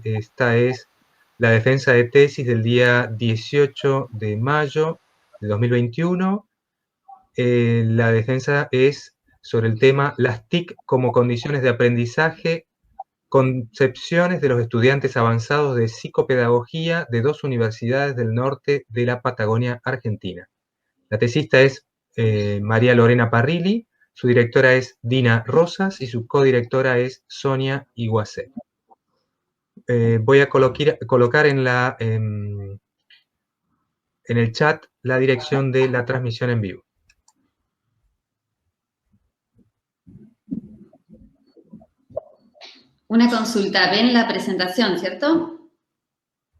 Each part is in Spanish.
Esta es la defensa de tesis del día 18 de mayo de 2021. La defensa es sobre el tema las TIC como condiciones de aprendizaje, concepciones de los estudiantes avanzados de psicopedagogía de 2 universidades del norte de la Patagonia Argentina. La tesista es María Lorena Parrilli, su directora es Dina Rosas y su codirectora es Sonia Iguacé. Voy a colocar en el chat la dirección de la transmisión en vivo. Una consulta, ven la presentación, ¿cierto?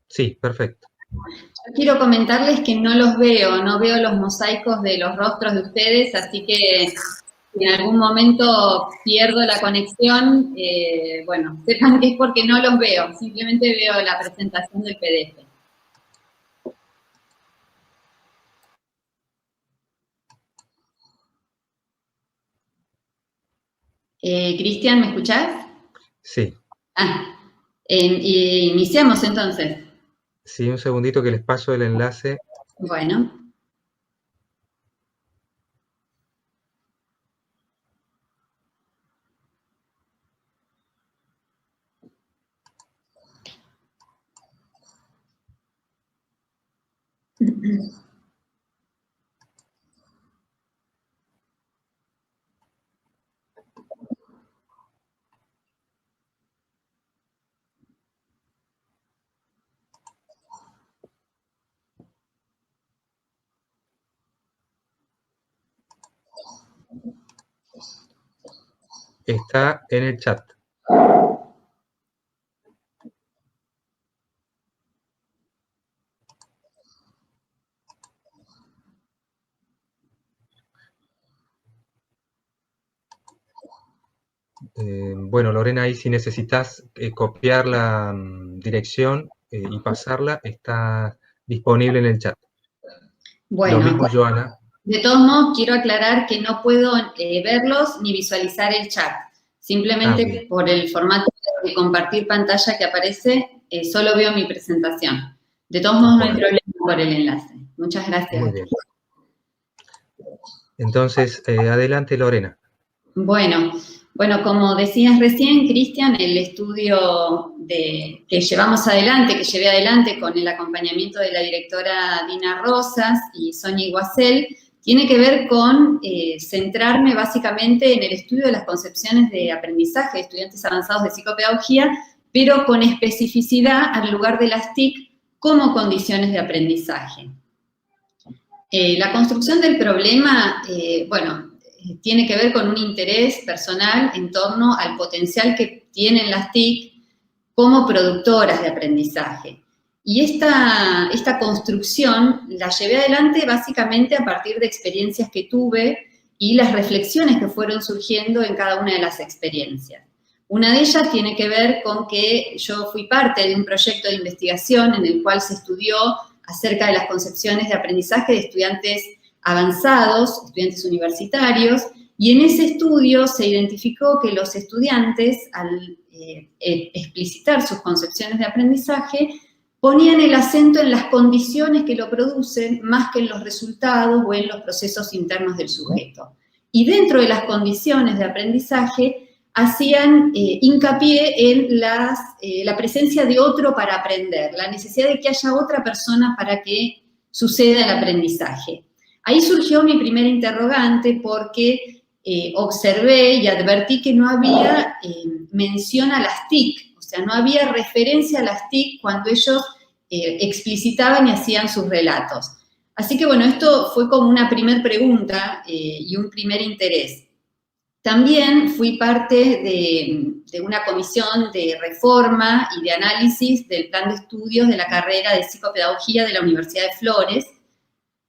Sí, perfecto. Yo quiero comentarles que no los veo, no veo los mosaicos de los rostros de ustedes, así que si en algún momento pierdo la conexión, bueno, sepan que es porque no los veo, simplemente veo la presentación del PDF. Cristian, ¿me escuchás? Sí. Iniciamos entonces. Sí, un segundito que les paso el enlace. Bueno. Está en el chat. Bueno, Lorena, ahí si necesitas copiar la dirección y pasarla, está disponible en el chat. Bueno, lo mismo, Joana. De todos modos, quiero aclarar que no puedo verlos ni visualizar el chat. Simplemente por el formato de compartir pantalla que aparece, solo veo mi presentación. De todos modos, no hay problema por el enlace. Muchas gracias. Muy bien. Entonces, adelante, Lorena. Bueno, como decías recién, Cristian, el estudio que llevamos adelante, que llevé adelante con el acompañamiento de la directora Dina Rosas y Sonia Iguacel, tiene que ver con centrarme básicamente en el estudio de las concepciones de aprendizaje de estudiantes avanzados de psicopedagogía, pero con especificidad al lugar de las TIC como condiciones de aprendizaje. La construcción del problema, tiene que ver con un interés personal en torno al potencial que tienen las TIC como productoras de aprendizaje. Y esta construcción la llevé adelante básicamente a partir de experiencias que tuve y las reflexiones que fueron surgiendo en cada una de las experiencias. Una de ellas tiene que ver con que yo fui parte de un proyecto de investigación en el cual se estudió acerca de las concepciones de aprendizaje de estudiantes avanzados, estudiantes universitarios, y en ese estudio se identificó que los estudiantes, al explicitar sus concepciones de aprendizaje, ponían el acento en las condiciones que lo producen más que en los resultados o en los procesos internos del sujeto. Y dentro de las condiciones de aprendizaje hacían hincapié en la presencia de otro para aprender, la necesidad de que haya otra persona para que suceda el aprendizaje. Ahí surgió mi primera interrogante porque observé y advertí que no había mención a las TIC, o sea, no había referencia a las TIC cuando ellos explicitaban y hacían sus relatos. Así que bueno, esto fue como una primer pregunta y un primer interés. También fui parte de una comisión de reforma y de análisis del plan de estudios de la carrera de psicopedagogía de la Universidad de Flores,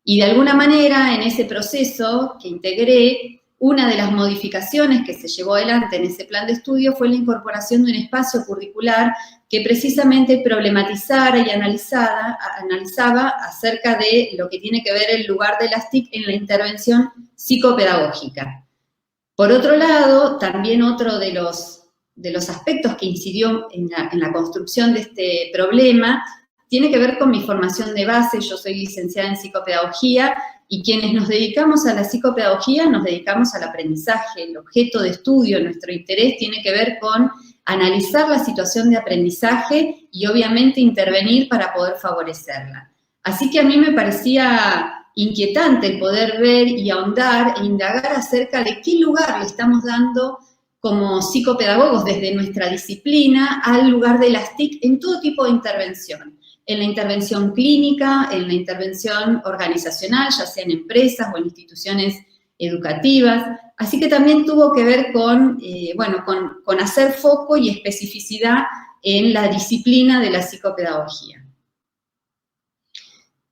y de alguna manera en ese proceso que integré, una de las modificaciones que se llevó adelante en ese plan de estudio fue la incorporación de un espacio curricular que precisamente problematizara y analizaba acerca de lo que tiene que ver el lugar de las TIC en la intervención psicopedagógica. Por otro lado, también otro de los de los aspectos que incidió en la construcción de este problema tiene que ver con mi formación de base. Yo soy licenciada en psicopedagogía y quienes nos dedicamos a la psicopedagogía nos dedicamos al aprendizaje. El objeto de estudio, nuestro interés, tiene que ver con analizar la situación de aprendizaje y obviamente intervenir para poder favorecerla. Así que a mí me parecía inquietante el poder ver y ahondar e indagar acerca de qué lugar le estamos dando como psicopedagogos desde nuestra disciplina al lugar de las TIC en todo tipo de intervención. En la intervención clínica, en la intervención organizacional, ya sea en empresas o en instituciones educativas. Así que también tuvo que ver con, con hacer foco y especificidad en la disciplina de la psicopedagogía.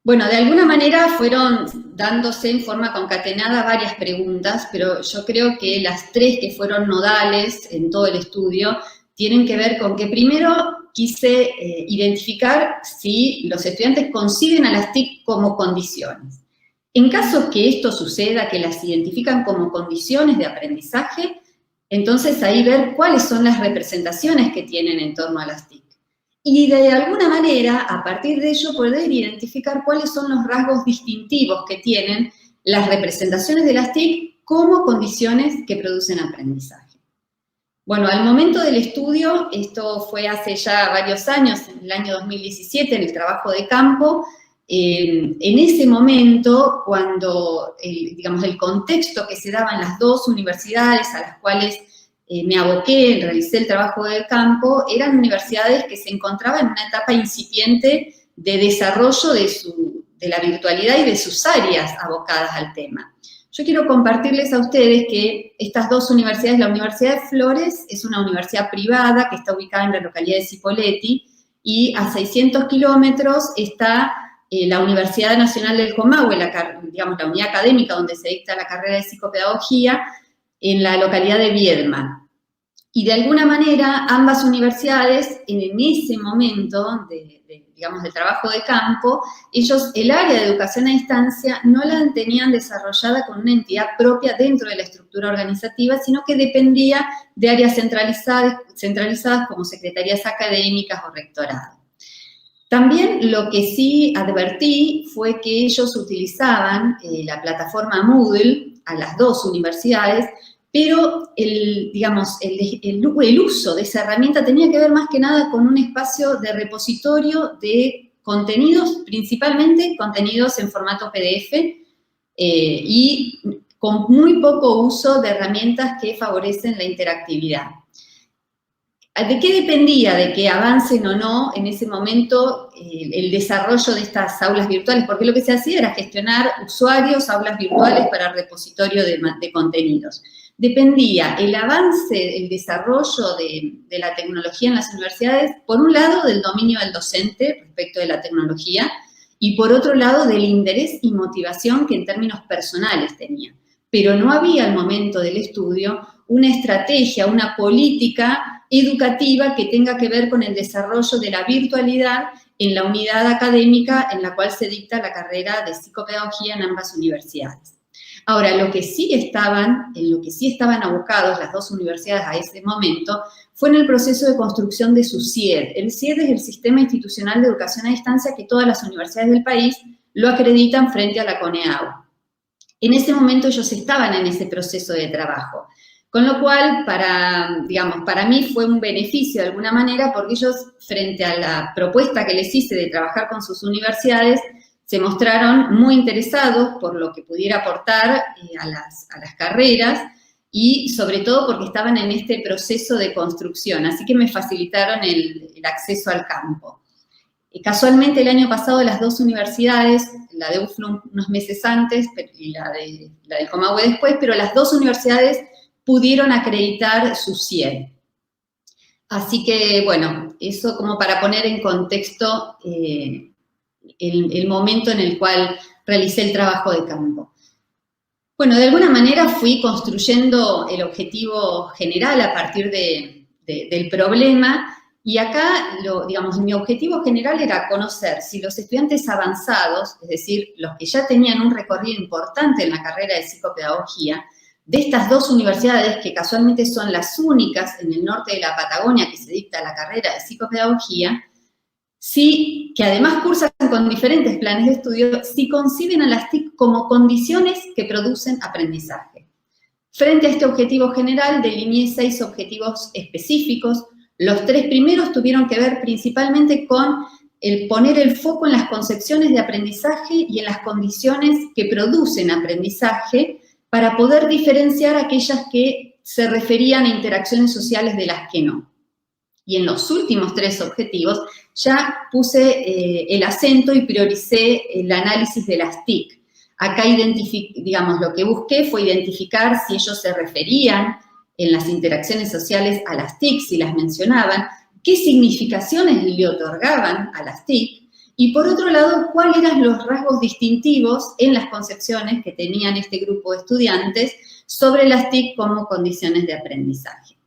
Bueno, de alguna manera fueron dándose en forma concatenada varias preguntas, pero yo creo que las tres que fueron nodales en todo el estudio tienen que ver con que primero quise identificar si los estudiantes conciben a las TIC como condiciones. En caso que esto suceda, que las identifican como condiciones de aprendizaje, entonces ahí ver cuáles son las representaciones que tienen en torno a las TIC. Y de alguna manera, a partir de ello, poder identificar cuáles son los rasgos distintivos que tienen las representaciones de las TIC como condiciones que producen aprendizaje. Bueno, al momento del estudio, esto fue hace ya varios años, en el año 2017, en el trabajo de campo, en ese momento, cuando, el contexto que se daba en las dos universidades a las cuales me aboqué, realicé el trabajo del campo, eran universidades que se encontraban en una etapa incipiente de desarrollo de la virtualidad y de sus áreas abocadas al tema. Yo quiero compartirles a ustedes que estas dos universidades, la Universidad de Flores es una universidad privada que está ubicada en la localidad de Cipolletti, y a 600 kilómetros está la Universidad Nacional del Comahue, la unidad académica donde se dicta la carrera de psicopedagogía, en la localidad de Viedma. Y de alguna manera, ambas universidades, en ese momento del trabajo de campo, ellos el área de educación a distancia no la tenían desarrollada con una entidad propia dentro de la estructura organizativa, sino que dependía de áreas centralizadas como secretarías académicas o rectorado. También lo que sí advertí fue que ellos utilizaban la plataforma Moodle a las dos universidades, pero el uso de esa herramienta tenía que ver más que nada con un espacio de repositorio de contenidos, principalmente contenidos en formato PDF, y con muy poco uso de herramientas que favorecen la interactividad. ¿De qué dependía de que avancen o no en ese momento el desarrollo de estas aulas virtuales? Porque lo que se hacía era gestionar usuarios, aulas virtuales para repositorio de contenidos. Dependía el avance, el desarrollo de la tecnología en las universidades, por un lado, del dominio del docente respecto de la tecnología, y por otro lado, del interés y motivación que en términos personales tenía. Pero no había al momento del estudio una estrategia, una política educativa que tenga que ver con el desarrollo de la virtualidad en la unidad académica en la cual se dicta la carrera de psicopedagogía en ambas universidades. Ahora, en lo que sí estaban abocados las dos universidades a ese momento fue en el proceso de construcción de su CIED. El CIED es el Sistema Institucional de Educación a Distancia que todas las universidades del país lo acreditan frente a la CONEAU. En ese momento ellos estaban en ese proceso de trabajo. Con lo cual, para mí fue un beneficio de alguna manera, porque ellos, frente a la propuesta que les hice de trabajar con sus universidades, se mostraron muy interesados por lo que pudiera aportar a las carreras, y sobre todo porque estaban en este proceso de construcción, así que me facilitaron el acceso al campo. Casualmente el año pasado las dos universidades, la de UFLU unos meses antes y la del Comahue después, pero las dos universidades pudieron acreditar su CIED. Así que, bueno, eso como para poner en contexto el momento en el cual realicé el trabajo de campo. Bueno, de alguna manera fui construyendo el objetivo general a partir del problema, y acá, mi objetivo general era conocer si los estudiantes avanzados, es decir, los que ya tenían un recorrido importante en la carrera de psicopedagogía, de estas dos universidades, que casualmente son las únicas en el norte de la Patagonia que se dicta la carrera de psicopedagogía, sí, que además cursan con diferentes planes de estudio, sí conciben a las TIC como condiciones que producen aprendizaje. Frente a este objetivo general, delineé 6 objetivos específicos. Los 3 primeros tuvieron que ver principalmente con el poner el foco en las concepciones de aprendizaje y en las condiciones que producen aprendizaje para poder diferenciar aquellas que se referían a interacciones sociales de las que no. Y en los últimos 3 objetivos ya puse el acento y prioricé el análisis de las TIC. Acá, digamos, lo que busqué fue identificar si ellos se referían en las interacciones sociales a las TIC, si las mencionaban, qué significaciones le otorgaban a las TIC, y por otro lado, cuáles eran los rasgos distintivos en las concepciones que tenían este grupo de estudiantes sobre las TIC como condiciones de aprendizaje.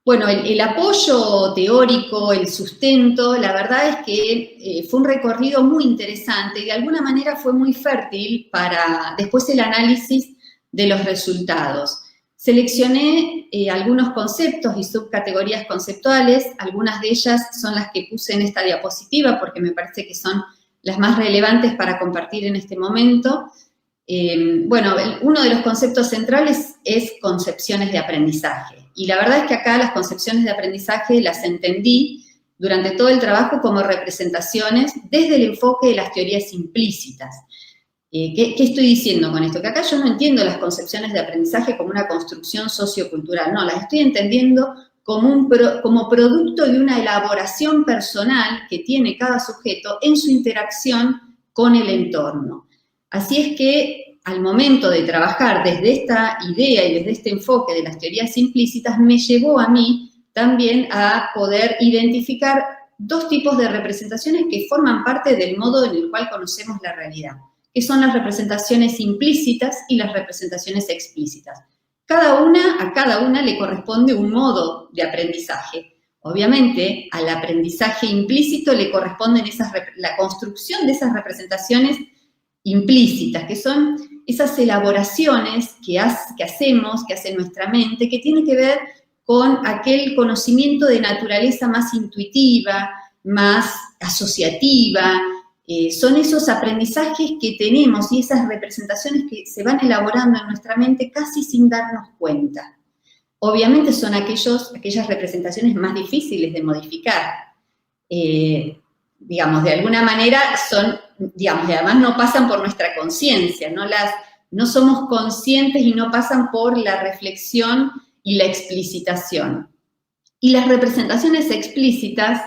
Bueno, el apoyo teórico, el sustento, la verdad es que fue un recorrido muy interesante y de alguna manera fue muy fértil para después el análisis de los resultados. Seleccioné algunos conceptos y subcategorías conceptuales, algunas de ellas son las que puse en esta diapositiva porque me parece que son las más relevantes para compartir en este momento. Bueno, uno de los conceptos centrales es concepciones de aprendizaje. Y la verdad es que acá las concepciones de aprendizaje las entendí durante todo el trabajo como representaciones desde el enfoque de las teorías implícitas. ¿Qué estoy diciendo con esto? Que acá yo no entiendo las concepciones de aprendizaje como una construcción sociocultural, no, las estoy entendiendo como producto de una elaboración personal que tiene cada sujeto en su interacción con el entorno. Así es que al momento de trabajar desde esta idea y desde este enfoque de las teorías implícitas, me llevó a mí también a poder identificar 2 tipos de representaciones que forman parte del modo en el cual conocemos la realidad, que son las representaciones implícitas y las representaciones explícitas. A cada una le corresponde un modo de aprendizaje. Obviamente, al aprendizaje implícito le corresponden la construcción de esas representaciones implícitas, que son esas elaboraciones que hacemos, que hace nuestra mente, que tiene que ver con aquel conocimiento de naturaleza más intuitiva, más asociativa. Son esos aprendizajes que tenemos y esas representaciones que se van elaborando en nuestra mente casi sin darnos cuenta. Obviamente son aquellas representaciones más difíciles de modificar. Digamos, de alguna manera son, digamos, y además no pasan por nuestra conciencia, no somos conscientes y no pasan por la reflexión y la explicitación. Y las representaciones explícitas,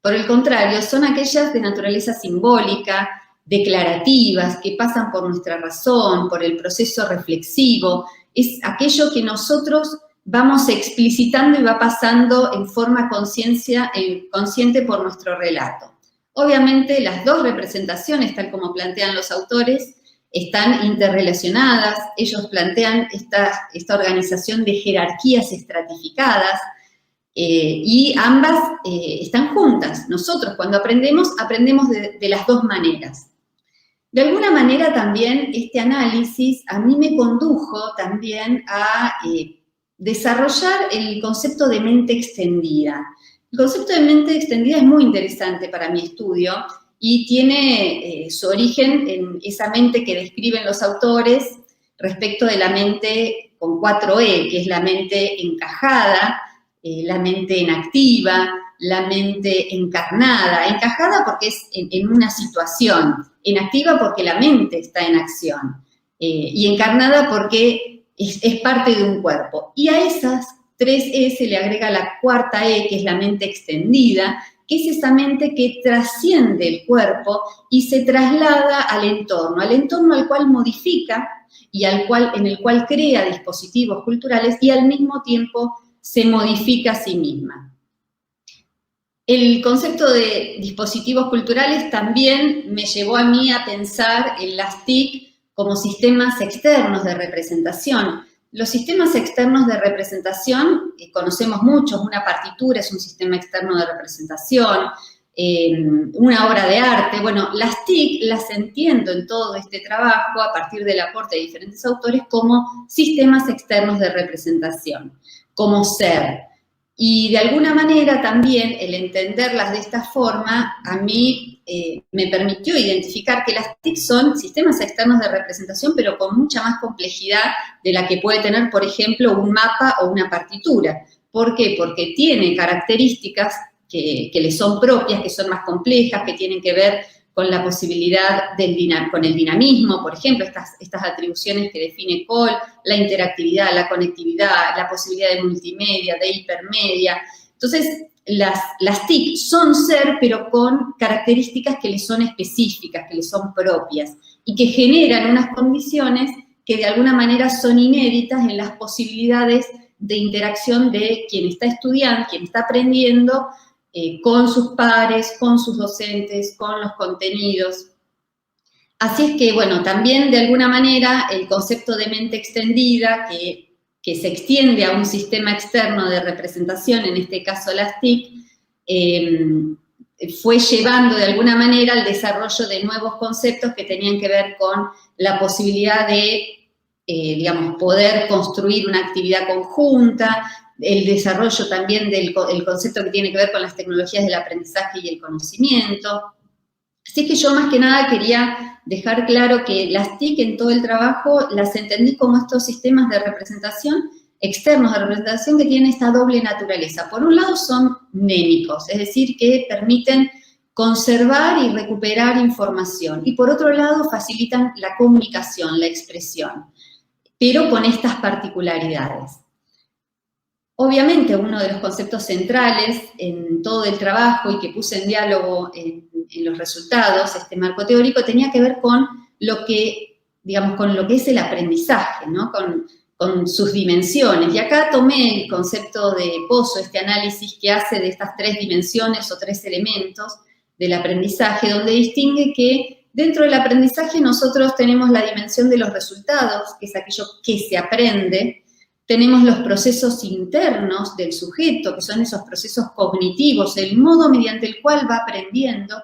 por el contrario, son aquellas de naturaleza simbólica, declarativas, que pasan por nuestra razón, por el proceso reflexivo, es aquello que nosotros vamos explicitando y va pasando en forma consciente por nuestro relato. Obviamente las 2 representaciones, tal como plantean los autores, están interrelacionadas, ellos plantean esta organización de jerarquías estratificadas y ambas están juntas. Nosotros cuando aprendemos de las 2 maneras. De alguna manera también este análisis a mí me condujo también a desarrollar el concepto de mente extendida. El concepto de mente extendida es muy interesante para mi estudio y tiene su origen en esa mente que describen los autores respecto de la mente con 4E, que es la mente encajada, la mente inactiva, la mente encarnada. Encajada porque es en una situación, inactiva porque la mente está en acción y encarnada porque es parte de un cuerpo. Y a esas 3E se le agrega la 4E, que es la mente extendida, que es esa mente que trasciende el cuerpo y se traslada al entorno al cual modifica y en el cual crea dispositivos culturales y al mismo tiempo se modifica a sí misma. El concepto de dispositivos culturales también me llevó a mí a pensar en las TIC como sistemas externos de representación. Los sistemas externos de representación, conocemos muchos, una partitura es un sistema externo de representación, una obra de arte. Bueno, las TIC las entiendo en todo este trabajo, a partir del aporte de diferentes autores, como sistemas externos de representación, como ser. Y de alguna manera también el entenderlas de esta forma a mí me permitió identificar que las TIC son sistemas externos de representación, pero con mucha más complejidad de la que puede tener, por ejemplo, un mapa o una partitura. ¿Por qué? Porque tiene características que le son propias, que son más complejas, que tienen que ver con la posibilidad con el dinamismo, por ejemplo, estas atribuciones que define Cole, la interactividad, la conectividad, la posibilidad de multimedia, de hipermedia. Entonces, las TIC son ser, pero con características que les son específicas, que les son propias, y que generan unas condiciones que de alguna manera son inéditas en las posibilidades de interacción de quien está estudiando, quien está aprendiendo, con sus pares, con sus docentes, con los contenidos. Así es que, bueno, también de alguna manera el concepto de mente extendida, que se extiende a un sistema externo de representación, en este caso las TIC, fue llevando de alguna manera al desarrollo de nuevos conceptos que tenían que ver con la posibilidad de, digamos, poder construir una actividad conjunta, el desarrollo también del concepto que tiene que ver con las tecnologías del aprendizaje y el conocimiento. Así que yo más que nada quería dejar claro que las TIC en todo el trabajo las entendí como estos sistemas de representación, externos de representación, que tienen esta doble naturaleza. Por un lado son mnémicos, es decir, que permiten conservar y recuperar información, y por otro lado facilitan la comunicación, la expresión, pero con estas particularidades. Obviamente, uno de los conceptos centrales en todo el trabajo y que puse en diálogo en los resultados, este marco teórico, tenía que ver con lo que, digamos, con lo que es el aprendizaje, ¿no? Con sus dimensiones. Y acá tomé el concepto de Pozo, este análisis que hace de estas tres dimensiones o tres elementos del aprendizaje, donde distingue que dentro del aprendizaje nosotros tenemos la dimensión de los resultados, que es aquello que se aprende. Tenemos los procesos internos del sujeto, que son esos procesos cognitivos, el modo mediante el cual va aprendiendo,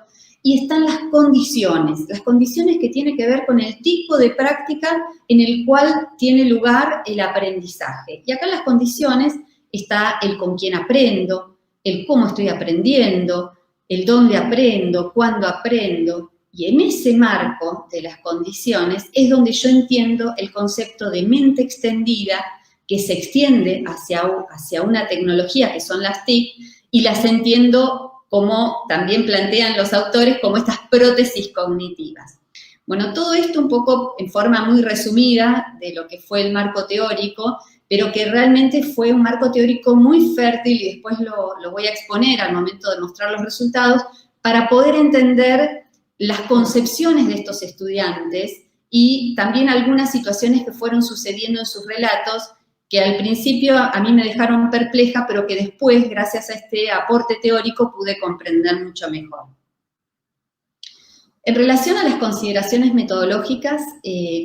y están las condiciones que tienen que ver con el tipo de práctica en el cual tiene lugar el aprendizaje. Y acá en las condiciones está el con quién aprendo, el cómo estoy aprendiendo, el dónde aprendo, cuándo aprendo, y en ese marco de las condiciones es donde yo entiendo el concepto de mente extendida, que se extiende hacia una tecnología que son las TIC, y las entiendo como también plantean los autores, como estas prótesis cognitivas. Bueno, todo esto un poco en forma muy resumida de lo que fue el marco teórico, pero que realmente fue un marco teórico muy fértil, y después lo voy a exponer al momento de mostrar los resultados, para poder entender las concepciones de estos estudiantes y también algunas situaciones que fueron sucediendo en sus relatos, que al principio a mí me dejaron perpleja, pero que después, gracias a este aporte teórico, pude comprender mucho mejor. En relación a las consideraciones metodológicas,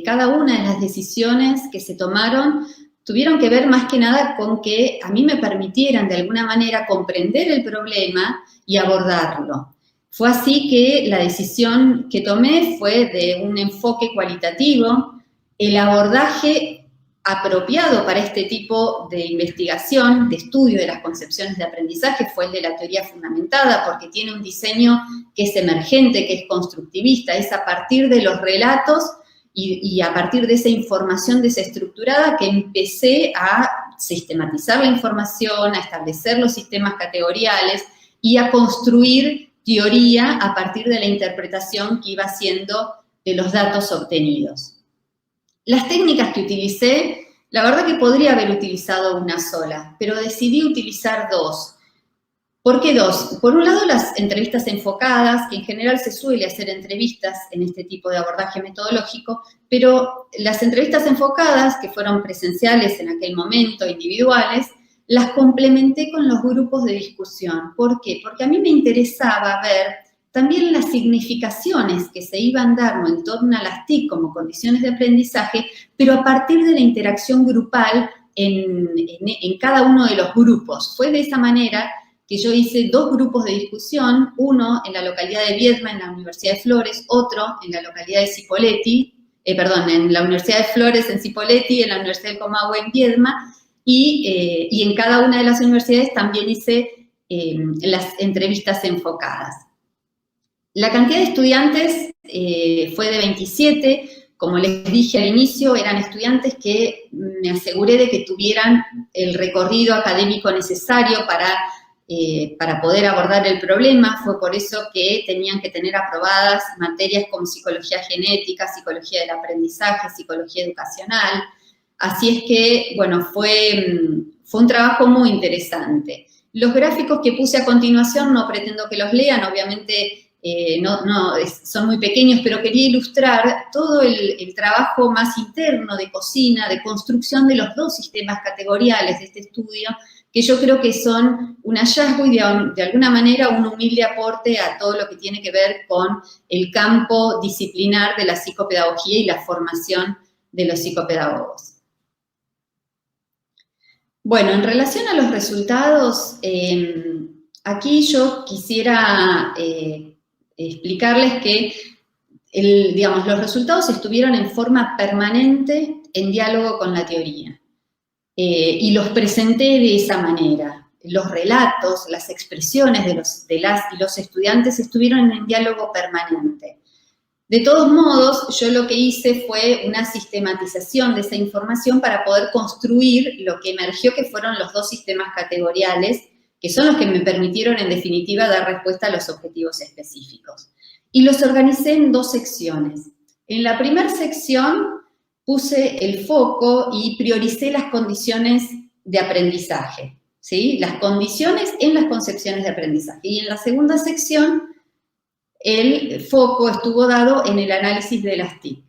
cada una de las decisiones que se tomaron tuvieron que ver más que nada con que a mí me permitieran de alguna manera comprender el problema y abordarlo. Fue así que la decisión que tomé fue de un enfoque cualitativo, el abordaje apropiado para este tipo de investigación, de estudio de las concepciones de aprendizaje, fue el de la teoría fundamentada, porque tiene un diseño que es emergente, que es constructivista, es a partir de los relatos y a partir de esa información desestructurada que empecé a sistematizar la información, a establecer los sistemas categoriales y a construir teoría a partir de la interpretación que iba haciendo de los datos obtenidos. Las técnicas que utilicé, la verdad que podría haber utilizado una sola, pero decidí utilizar dos. ¿Por qué dos? Por un lado, las entrevistas enfocadas, que en general se suele hacer entrevistas en este tipo de abordaje metodológico, pero las entrevistas enfocadas, que fueron presenciales en aquel momento, individuales, las complementé con los grupos de discusión. ¿Por qué? Porque a mí me interesaba ver también las significaciones que se iban dando en torno a las TIC como condiciones de aprendizaje, pero a partir de la interacción grupal en cada uno de los grupos. Fue de esa manera que yo hice 2 grupos de discusión, uno en la localidad de Viedma, en la Universidad de Flores, otro en la localidad de Cipolletti, en la Universidad de Flores en Cipolletti, en la Universidad del Comahue en Viedma, y en cada una de las universidades también hice las entrevistas enfocadas. La cantidad de estudiantes fue de 27, como les dije al inicio, eran estudiantes que me aseguré de que tuvieran el recorrido académico necesario para poder abordar el problema. Fue por eso que tenían que tener aprobadas materias como psicología genética, psicología del aprendizaje, psicología educacional. Así es que, bueno, fue un trabajo muy interesante. Los gráficos que puse a continuación no pretendo que los lean, obviamente son muy pequeños, pero quería ilustrar todo el trabajo más interno de cocina, de construcción de los 2 sistemas categoriales de este estudio, que yo creo que son un hallazgo y de alguna manera un humilde aporte a todo lo que tiene que ver con el campo disciplinar de la psicopedagogía y la formación de los psicopedagogos. Bueno, en relación a los resultados, aquí yo quisiera explicarles que los resultados estuvieron en forma permanente en diálogo con la teoría. Y los presenté de esa manera. Los relatos, las expresiones de las y los estudiantes estuvieron en diálogo permanente. De todos modos, yo lo que hice fue una sistematización de esa información para poder construir lo que emergió, que fueron los 2 sistemas categoriales, que son los que me permitieron, en definitiva, dar respuesta a los objetivos específicos. Y los organicé en 2 secciones. En la primera sección puse el foco y prioricé las condiciones de aprendizaje, ¿sí? Las condiciones en las concepciones de aprendizaje. Y en la segunda sección, el foco estuvo dado en el análisis de las TIC.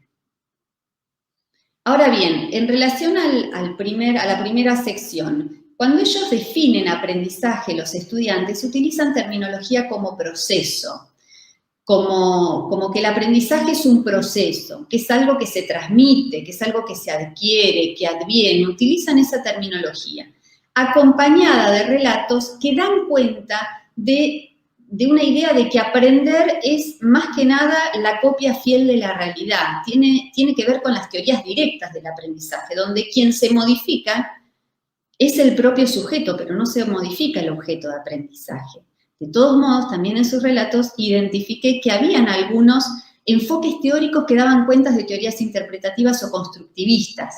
Ahora bien, en relación a la primera sección, cuando ellos definen aprendizaje, los estudiantes utilizan terminología como proceso, como que el aprendizaje es un proceso, que es algo que se transmite, que es algo que se adquiere, que adviene, utilizan esa terminología, acompañada de relatos que dan cuenta de una idea de que aprender es más que nada la copia fiel de la realidad, tiene que ver con las teorías directas del aprendizaje, donde quien se modifica es el propio sujeto, pero no se modifica el objeto de aprendizaje. De todos modos, también en sus relatos identifiqué que habían algunos enfoques teóricos que daban cuenta de teorías interpretativas o constructivistas,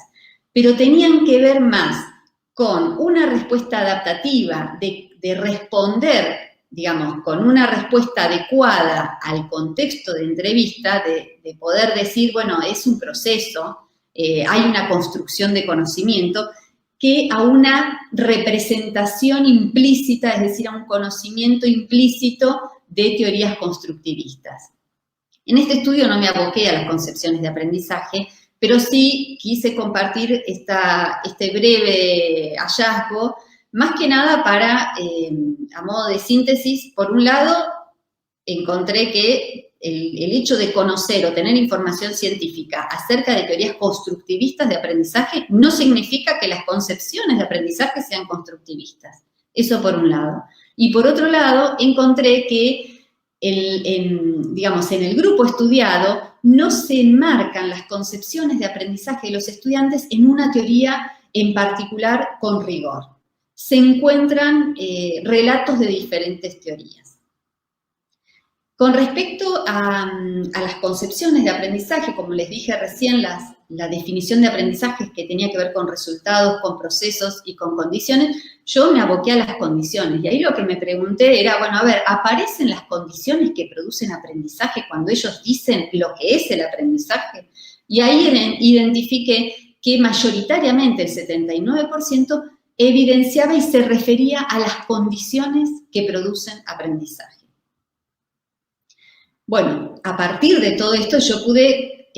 pero tenían que ver más con una respuesta adaptativa, de responder, digamos, con una respuesta adecuada al contexto de entrevista, de poder decir, bueno, es un proceso, hay una construcción de conocimiento, que a una representación implícita, es decir, a un conocimiento implícito de teorías constructivistas. En este estudio no me aboqué a las concepciones de aprendizaje, pero sí quise compartir este breve hallazgo, más que nada para, a modo de síntesis, por un lado, encontré que el hecho de conocer o tener información científica acerca de teorías constructivistas de aprendizaje no significa que las concepciones de aprendizaje sean constructivistas. Eso por un lado. Y por otro lado, encontré que en el grupo estudiado no se enmarcan las concepciones de aprendizaje de los estudiantes en una teoría en particular con rigor. Se encuentran relatos de diferentes teorías. Con respecto a las concepciones de aprendizaje, como les dije recién, la definición de aprendizaje que tenía que ver con resultados, con procesos y con condiciones, yo me aboqué a las condiciones. Y ahí lo que me pregunté era, bueno, a ver, ¿aparecen las condiciones que producen aprendizaje cuando ellos dicen lo que es el aprendizaje? Y ahí identifiqué que mayoritariamente el 79% evidenciaba y se refería a las condiciones que producen aprendizaje. Bueno, a partir de todo esto yo pude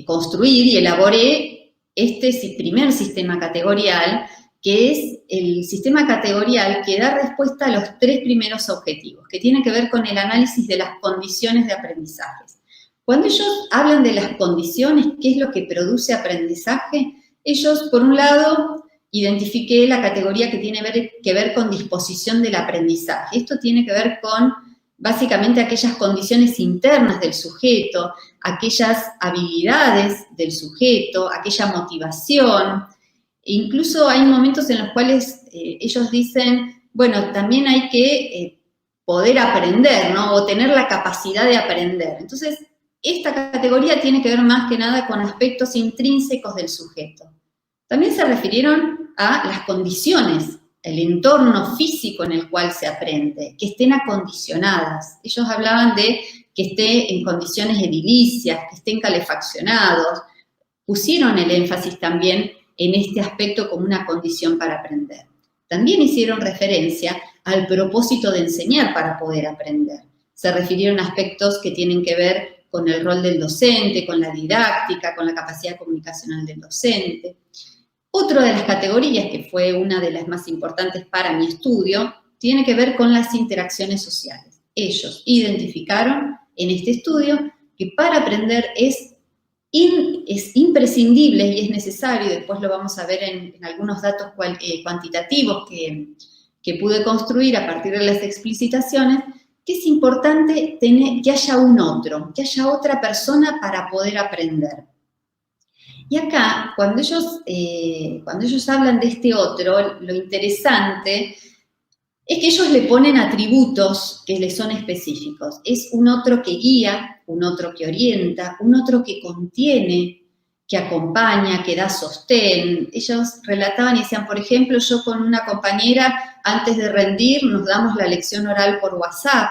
construir y elaboré este primer sistema categorial, que es el sistema categorial que da respuesta a los 3 primeros objetivos, que tiene que ver con el análisis de las condiciones de aprendizaje. Cuando ellos hablan de las condiciones, ¿qué es lo que produce aprendizaje? Ellos, por un lado, identifiqué la categoría que tiene que ver con disposición del aprendizaje. Esto tiene que ver con básicamente aquellas condiciones internas del sujeto, aquellas habilidades del sujeto, aquella motivación. Incluso hay momentos en los cuales ellos dicen, bueno, también hay que poder aprender, ¿no? O tener la capacidad de aprender. Entonces, esta categoría tiene que ver más que nada con aspectos intrínsecos del sujeto. También se refirieron a las condiciones, el entorno físico en el cual se aprende, que estén acondicionadas. Ellos hablaban de que esté en condiciones edilicias, que estén calefaccionados. Pusieron el énfasis también en este aspecto como una condición para aprender. También hicieron referencia al propósito de enseñar para poder aprender. Se refirieron a aspectos que tienen que ver con el rol del docente, con la didáctica, con la capacidad comunicacional del docente. Otra de las categorías, que fue una de las más importantes para mi estudio, tiene que ver con las interacciones sociales. Ellos identificaron en este estudio que para aprender es imprescindible y es necesario, después lo vamos a ver en algunos datos cuantitativos que pude construir a partir de las explicitaciones, que es importante que haya un otro, que haya otra persona para poder aprender. Y acá, cuando ellos hablan de este otro, lo interesante es que ellos le ponen atributos que les son específicos. Es un otro que guía, un otro que orienta, un otro que contiene, que acompaña, que da sostén. Ellos relataban y decían, por ejemplo, yo con una compañera, antes de rendir, nos damos la lección oral por WhatsApp.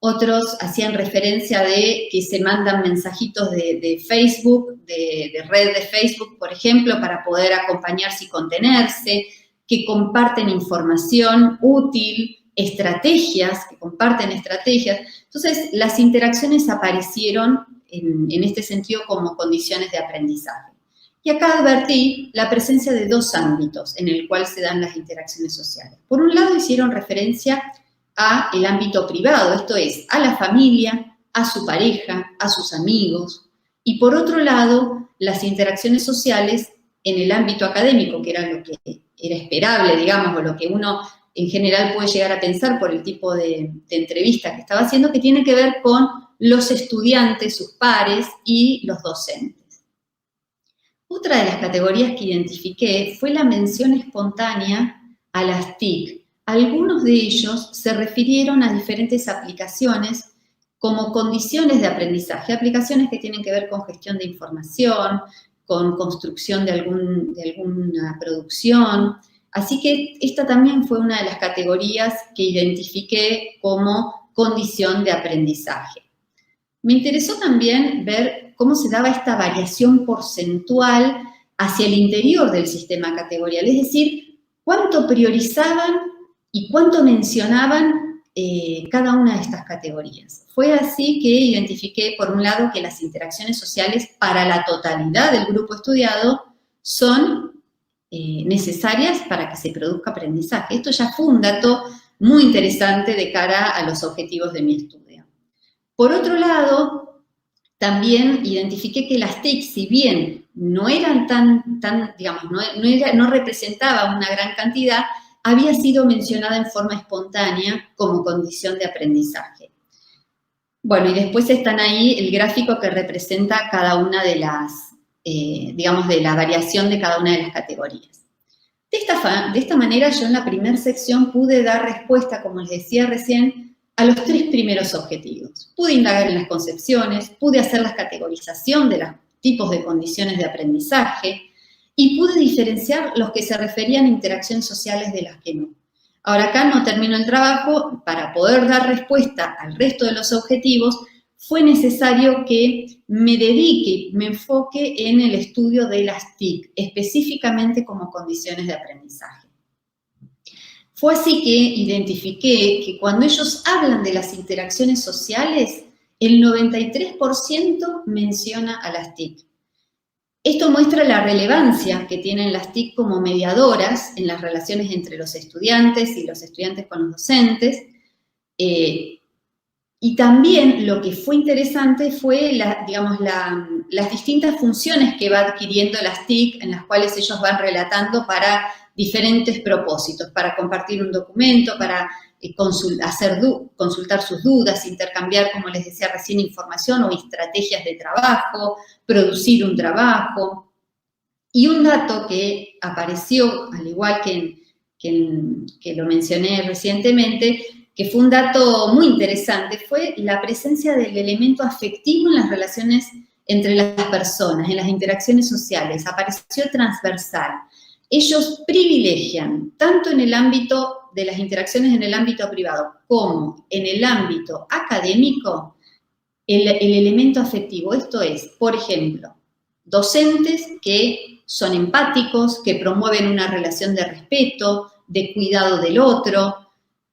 Otros hacían referencia de que se mandan mensajitos de Facebook, de red de Facebook, por ejemplo, para poder acompañarse y contenerse, que comparten información útil, estrategias, que comparten estrategias. Entonces, las interacciones aparecieron en este sentido como condiciones de aprendizaje. Y acá advertí la presencia de dos ámbitos en el cual se dan las interacciones sociales. Por un lado, hicieron referencia a el ámbito privado, esto es, a la familia, a su pareja, a sus amigos, y por otro lado, las interacciones sociales en el ámbito académico, que era lo que era esperable, digamos, o lo que uno en general puede llegar a pensar por el tipo de entrevista que estaba haciendo, que tiene que ver con los estudiantes, sus pares y los docentes. Otra de las categorías que identifiqué fue la mención espontánea a las TIC. Algunos de ellos se refirieron a diferentes aplicaciones como condiciones de aprendizaje, aplicaciones que tienen que ver con gestión de información, con construcción de alguna producción. Así que esta también fue una de las categorías que identifiqué como condición de aprendizaje. Me interesó también ver cómo se daba esta variación porcentual hacia el interior del sistema categorial, es decir, cuánto priorizaban y cuánto mencionaban cada una de estas categorías. Fue así que identifiqué, por un lado, que las interacciones sociales para la totalidad del grupo estudiado son necesarias para que se produzca aprendizaje. Esto ya fue un dato muy interesante de cara a los objetivos de mi estudio. Por otro lado, también identifiqué que las TIC, si bien no eran digamos, no representaban una gran cantidad, había sido mencionada en forma espontánea como condición de aprendizaje. Bueno, y después están ahí el gráfico que representa cada una de las, digamos, de la variación de cada una de las categorías. De esta manera, yo en la primera sección pude dar respuesta, como les decía recién, a los tres primeros objetivos. Pude indagar en las concepciones, pude hacer la categorización de los tipos de condiciones de aprendizaje, y pude diferenciar los que se referían a interacciones sociales de las que no. Ahora acá no termino el trabajo. Para poder dar respuesta al resto de los objetivos, fue necesario que me dedique, me enfoque en el estudio de las TIC, específicamente como condiciones de aprendizaje. Fue así que identifiqué que cuando ellos hablan de las interacciones sociales, el 93% menciona a las TIC. Esto muestra la relevancia que tienen las TIC como mediadoras en las relaciones entre los estudiantes y los estudiantes con los docentes. Y también lo que fue interesante fue, las distintas funciones que va adquiriendo las TIC, en las cuales ellos van relatando para diferentes propósitos, para compartir un documento, para consultar sus dudas, intercambiar, como les decía recién, información o estrategias de trabajo, producir un trabajo. Y un dato que apareció, al igual que lo mencioné recientemente, que fue un dato muy interesante, fue la presencia del elemento afectivo en las relaciones entre las personas, en las interacciones sociales. Apareció transversal. Ellos privilegian, tanto en el ámbito de las interacciones en el ámbito privado como en el ámbito académico, el elemento afectivo. Esto es, por ejemplo, docentes que son empáticos, que promueven una relación de respeto, de cuidado del otro,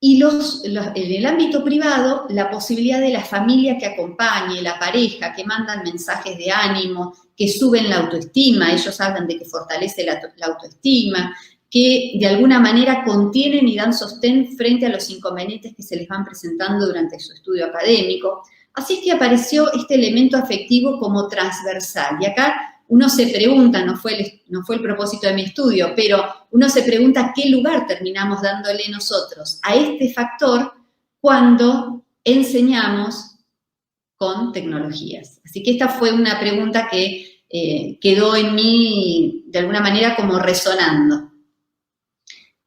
y en el ámbito privado, la posibilidad de la familia que acompañe, la pareja, que mandan mensajes de ánimo, que suben la autoestima, ellos hablan de que fortalece la autoestima, que de alguna manera contienen y dan sostén frente a los inconvenientes que se les van presentando durante su estudio académico. Así es que apareció este elemento afectivo como transversal. Y acá uno se pregunta, no fue el propósito de mi estudio, pero uno se pregunta qué lugar terminamos dándole nosotros a este factor cuando enseñamos con tecnologías. Así que esta fue una pregunta que quedó en mí de alguna manera como resonando.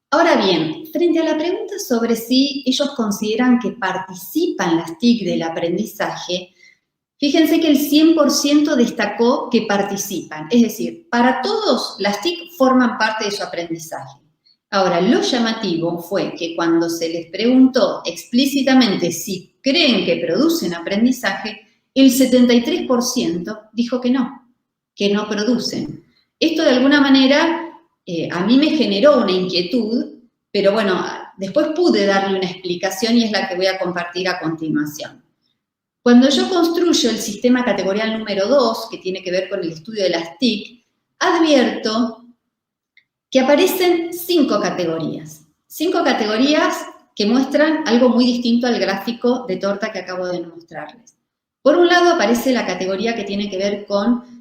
Ahora bien, frente a la pregunta sobre si ellos consideran que participan las TIC del aprendizaje, fíjense que el 100% destacó que participan. Es decir, para todos las TIC forman parte de su aprendizaje. Ahora, lo llamativo fue que cuando se les preguntó explícitamente si creen que producen aprendizaje, el 73% dijo que no producen. Esto de alguna manera a mí me generó una inquietud, pero bueno, después pude darle una explicación y es la que voy a compartir a continuación. Cuando yo construyo el sistema categorial número 2, que tiene que ver con el estudio de las TIC, advierto que aparecen 5 categorías. 5 categorías que muestran algo muy distinto al gráfico de torta que acabo de mostrarles. Por un lado aparece la categoría que tiene que ver con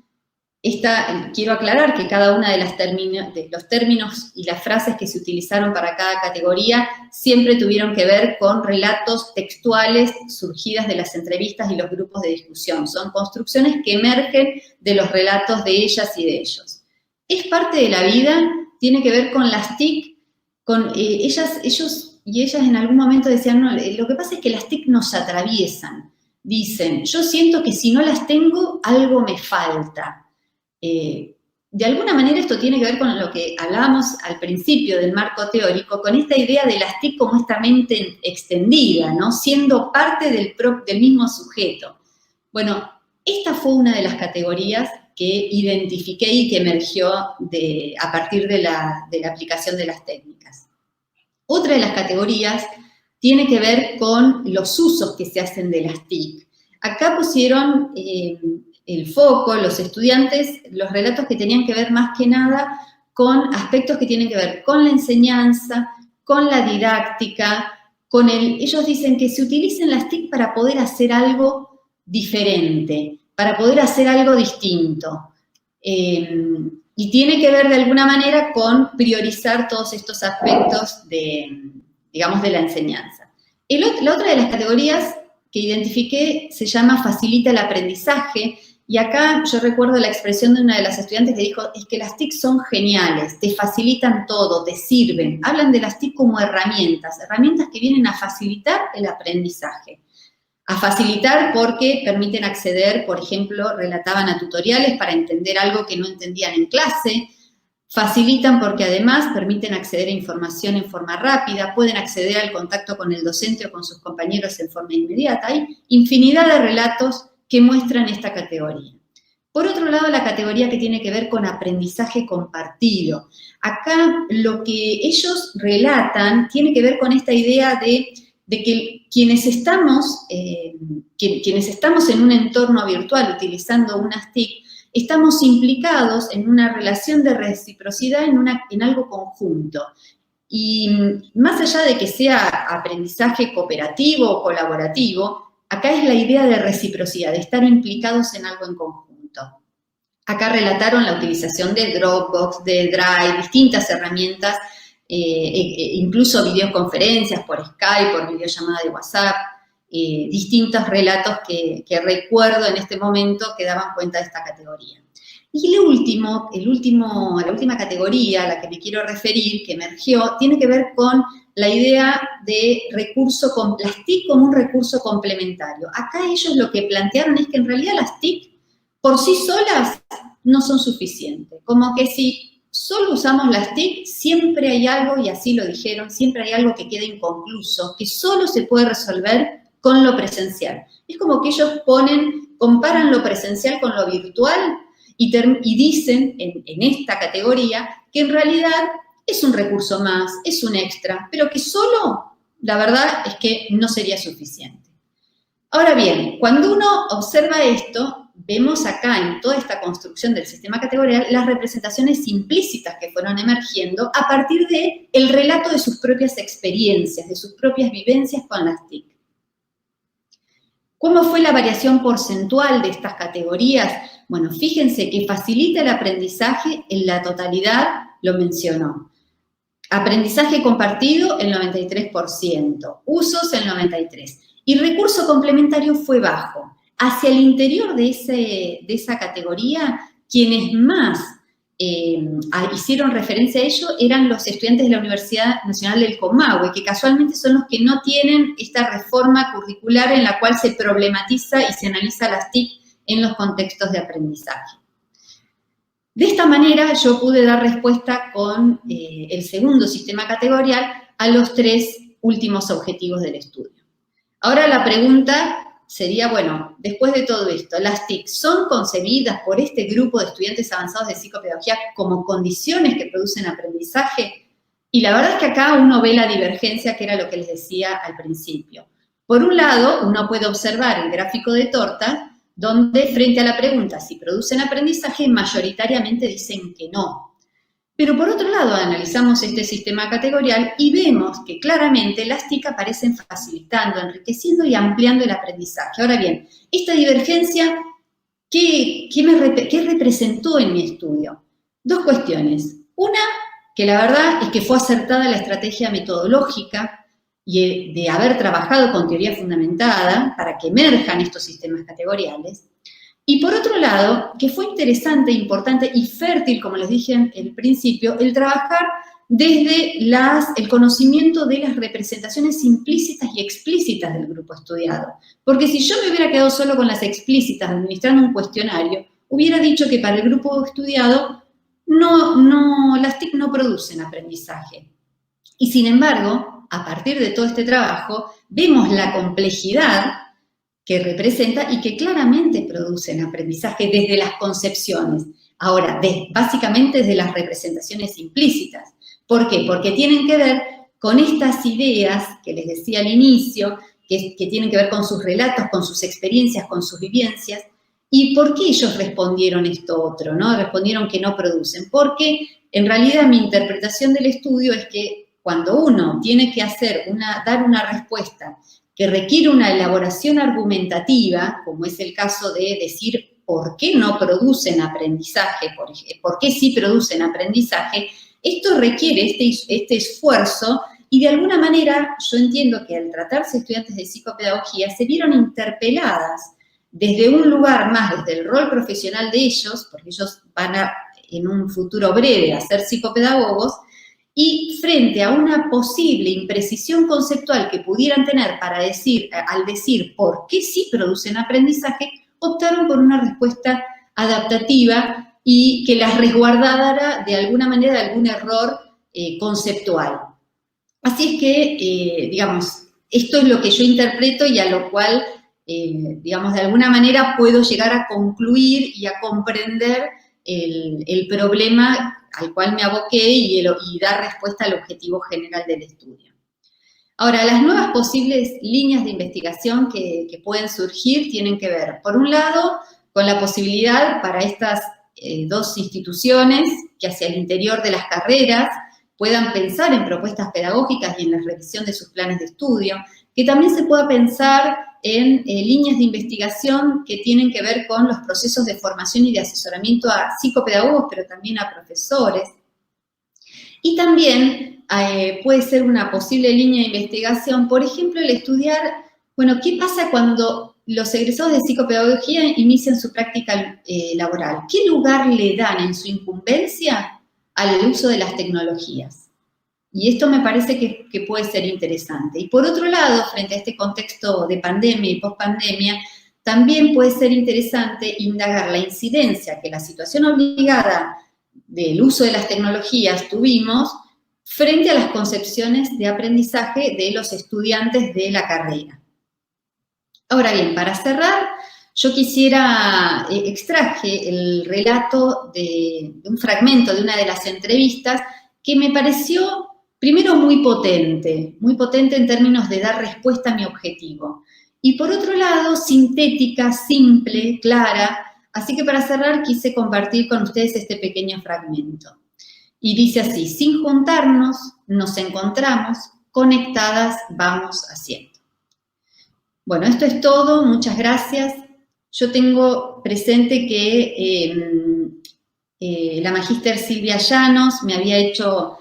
quiero aclarar que cada una de los términos y las frases que se utilizaron para cada categoría siempre tuvieron que ver con relatos textuales surgidas de las entrevistas y los grupos de discusión. Son construcciones que emergen de los relatos de ellas y de ellos. Es parte de la vida, tiene que ver con las TIC, con ellos y ellas en algún momento decían, no, lo que pasa es que las TIC nos atraviesan. Dicen, yo siento que si no las tengo, algo me falta. De alguna manera esto tiene que ver con lo que hablábamos al principio del marco teórico, con esta idea de las TIC como esta mente extendida, ¿no? Siendo parte del mismo sujeto. Bueno, esta fue una de las categorías que identifiqué y que emergió a partir de la aplicación de las técnicas. Otra de las categorías tiene que ver con los usos que se hacen de las TIC. Acá pusieron el foco, los estudiantes, los relatos que tenían que ver más que nada con aspectos que tienen que ver con la enseñanza, con la didáctica, ellos dicen que se utilicen las TIC para poder hacer algo diferente, para poder hacer algo distinto. Y tiene que ver de alguna manera con priorizar todos estos aspectos digamos, de la enseñanza. La otra de las categorías que identifiqué se llama facilita el aprendizaje. Y acá yo recuerdo la expresión de una de las estudiantes que dijo, es que las TIC son geniales, te facilitan todo, te sirven. Hablan de las TIC como herramientas que vienen a facilitar el aprendizaje. A facilitar porque permiten acceder, por ejemplo, relataban a tutoriales para entender algo que no entendían en clase. Facilitan porque además permiten acceder a información en forma rápida, pueden acceder al contacto con el docente o con sus compañeros en forma inmediata. Hay infinidad de relatos que muestran esta categoría. Por otro lado, la categoría que tiene que ver con aprendizaje compartido. Acá lo que ellos relatan tiene que ver con esta idea de que quienes estamos en un entorno virtual utilizando unas TIC, estamos implicados en una relación de reciprocidad en algo conjunto. Y más allá de que sea aprendizaje cooperativo o colaborativo, acá es la idea de reciprocidad, de estar implicados en algo en conjunto. Acá relataron la utilización de Dropbox, de Drive, distintas herramientas, incluso videoconferencias por Skype, por videollamada de WhatsApp, distintos relatos que recuerdo en este momento que daban cuenta de esta categoría. Y la última categoría a la que me quiero referir, que emergió, tiene que ver con la idea de las TIC como un recurso complementario. Acá ellos lo que plantearon es que en realidad las TIC por sí solas no son suficientes. Como que si solo usamos las TIC, siempre hay algo, y así lo dijeron, siempre hay algo que queda inconcluso, que solo se puede resolver con lo presencial. Es como que ellos comparan lo presencial con lo virtual y dicen en esta categoría que en realidad es un recurso más, es un extra, pero que solo, la verdad, es que no sería suficiente. Ahora bien, cuando uno observa esto, vemos acá en toda esta construcción del sistema categorial las representaciones implícitas que fueron emergiendo a partir del relato de sus propias experiencias, de sus propias vivencias con las TIC. ¿Cómo fue la variación porcentual de estas categorías? Bueno, fíjense que facilita el aprendizaje en la totalidad, lo mencionó. Aprendizaje compartido, el 93%. Usos, el 93%. Y recurso complementario fue bajo. Hacia el interior de esa categoría, quienes más hicieron referencia a ello eran los estudiantes de la Universidad Nacional del Comahue, que casualmente son los que no tienen esta reforma curricular en la cual se problematiza y se analiza las TIC en los contextos de aprendizaje. De esta manera yo pude dar respuesta con el segundo sistema categorial a los 3 últimos objetivos del estudio. Ahora la pregunta sería, bueno, después de todo esto, ¿las TIC son concebidas por este grupo de estudiantes avanzados de psicopedagogía como condiciones que producen aprendizaje? Y la verdad es que acá uno ve la divergencia, que era lo que les decía al principio. Por un lado, uno puede observar el gráfico de torta, donde frente a la pregunta si producen aprendizaje, mayoritariamente dicen que no. Pero por otro lado, analizamos este sistema categorial y vemos que claramente las TIC aparecen facilitando, enriqueciendo y ampliando el aprendizaje. Ahora bien, esta divergencia, ¿qué representó en mi estudio? 2 cuestiones. Una, que la verdad es que fue acertada la estrategia metodológica y de haber trabajado con teoría fundamentada para que emerjan estos sistemas categoriales. Y por otro lado, que fue interesante, importante y fértil, como les dije en el principio, el trabajar desde el conocimiento de las representaciones implícitas y explícitas del grupo estudiado. Porque si yo me hubiera quedado solo con las explícitas administrando un cuestionario, hubiera dicho que para el grupo estudiado las TIC no producen aprendizaje. Y sin embargo, a partir de todo este trabajo, vemos la complejidad que representa y que claramente producen aprendizaje desde las concepciones. Ahora, básicamente desde las representaciones implícitas. ¿Por qué? Porque tienen que ver con estas ideas que les decía al inicio, que tienen que ver con sus relatos, con sus experiencias, con sus vivencias. ¿Y por qué ellos respondieron esto otro, no? Respondieron que no producen. Porque en realidad mi interpretación del estudio es que cuando uno tiene que dar una respuesta que requiere una elaboración argumentativa, como es el caso de decir por qué no producen aprendizaje, por qué sí producen aprendizaje, esto requiere este esfuerzo y de alguna manera yo entiendo que al tratarse estudiantes de psicopedagogía se vieron interpeladas desde un lugar más, desde el rol profesional de ellos, porque ellos van en un futuro breve a ser psicopedagogos, y frente a una posible imprecisión conceptual que pudieran tener al decir por qué sí producen aprendizaje, optaron por una respuesta adaptativa y que las resguardara de alguna manera de algún error conceptual. Así es que, digamos, esto es lo que yo interpreto y a lo cual, digamos, de alguna manera puedo llegar a concluir y a comprender el problema al cual me aboqué y dar respuesta al objetivo general del estudio. Ahora, las nuevas posibles líneas de investigación que pueden surgir tienen que ver, por un lado, con la posibilidad para estas 2 instituciones que hacia el interior de las carreras puedan pensar en propuestas pedagógicas y en la revisión de sus planes de estudio, que también se pueda pensar en líneas de investigación que tienen que ver con los procesos de formación y de asesoramiento a psicopedagogos, pero también a profesores. Y también puede ser una posible línea de investigación, por ejemplo, el estudiar, bueno, ¿qué pasa cuando los egresados de psicopedagogía inician su práctica laboral? ¿Qué lugar le dan en su incumbencia al uso de las tecnologías? Y esto me parece que puede ser interesante. Y por otro lado, frente a este contexto de pandemia y pospandemia, también puede ser interesante indagar la incidencia que la situación obligada del uso de las tecnologías tuvimos frente a las concepciones de aprendizaje de los estudiantes de la carrera. Ahora bien, para cerrar, yo quisiera, extraje el relato de un fragmento de una de las entrevistas que me pareció, primero, muy potente en términos de dar respuesta a mi objetivo. Y por otro lado, sintética, simple, clara. Así que para cerrar quise compartir con ustedes este pequeño fragmento. Y dice así: sin juntarnos, nos encontramos, conectadas vamos haciendo. Bueno, esto es todo, muchas gracias. Yo tengo presente que la magíster Silvia Llanos me había hecho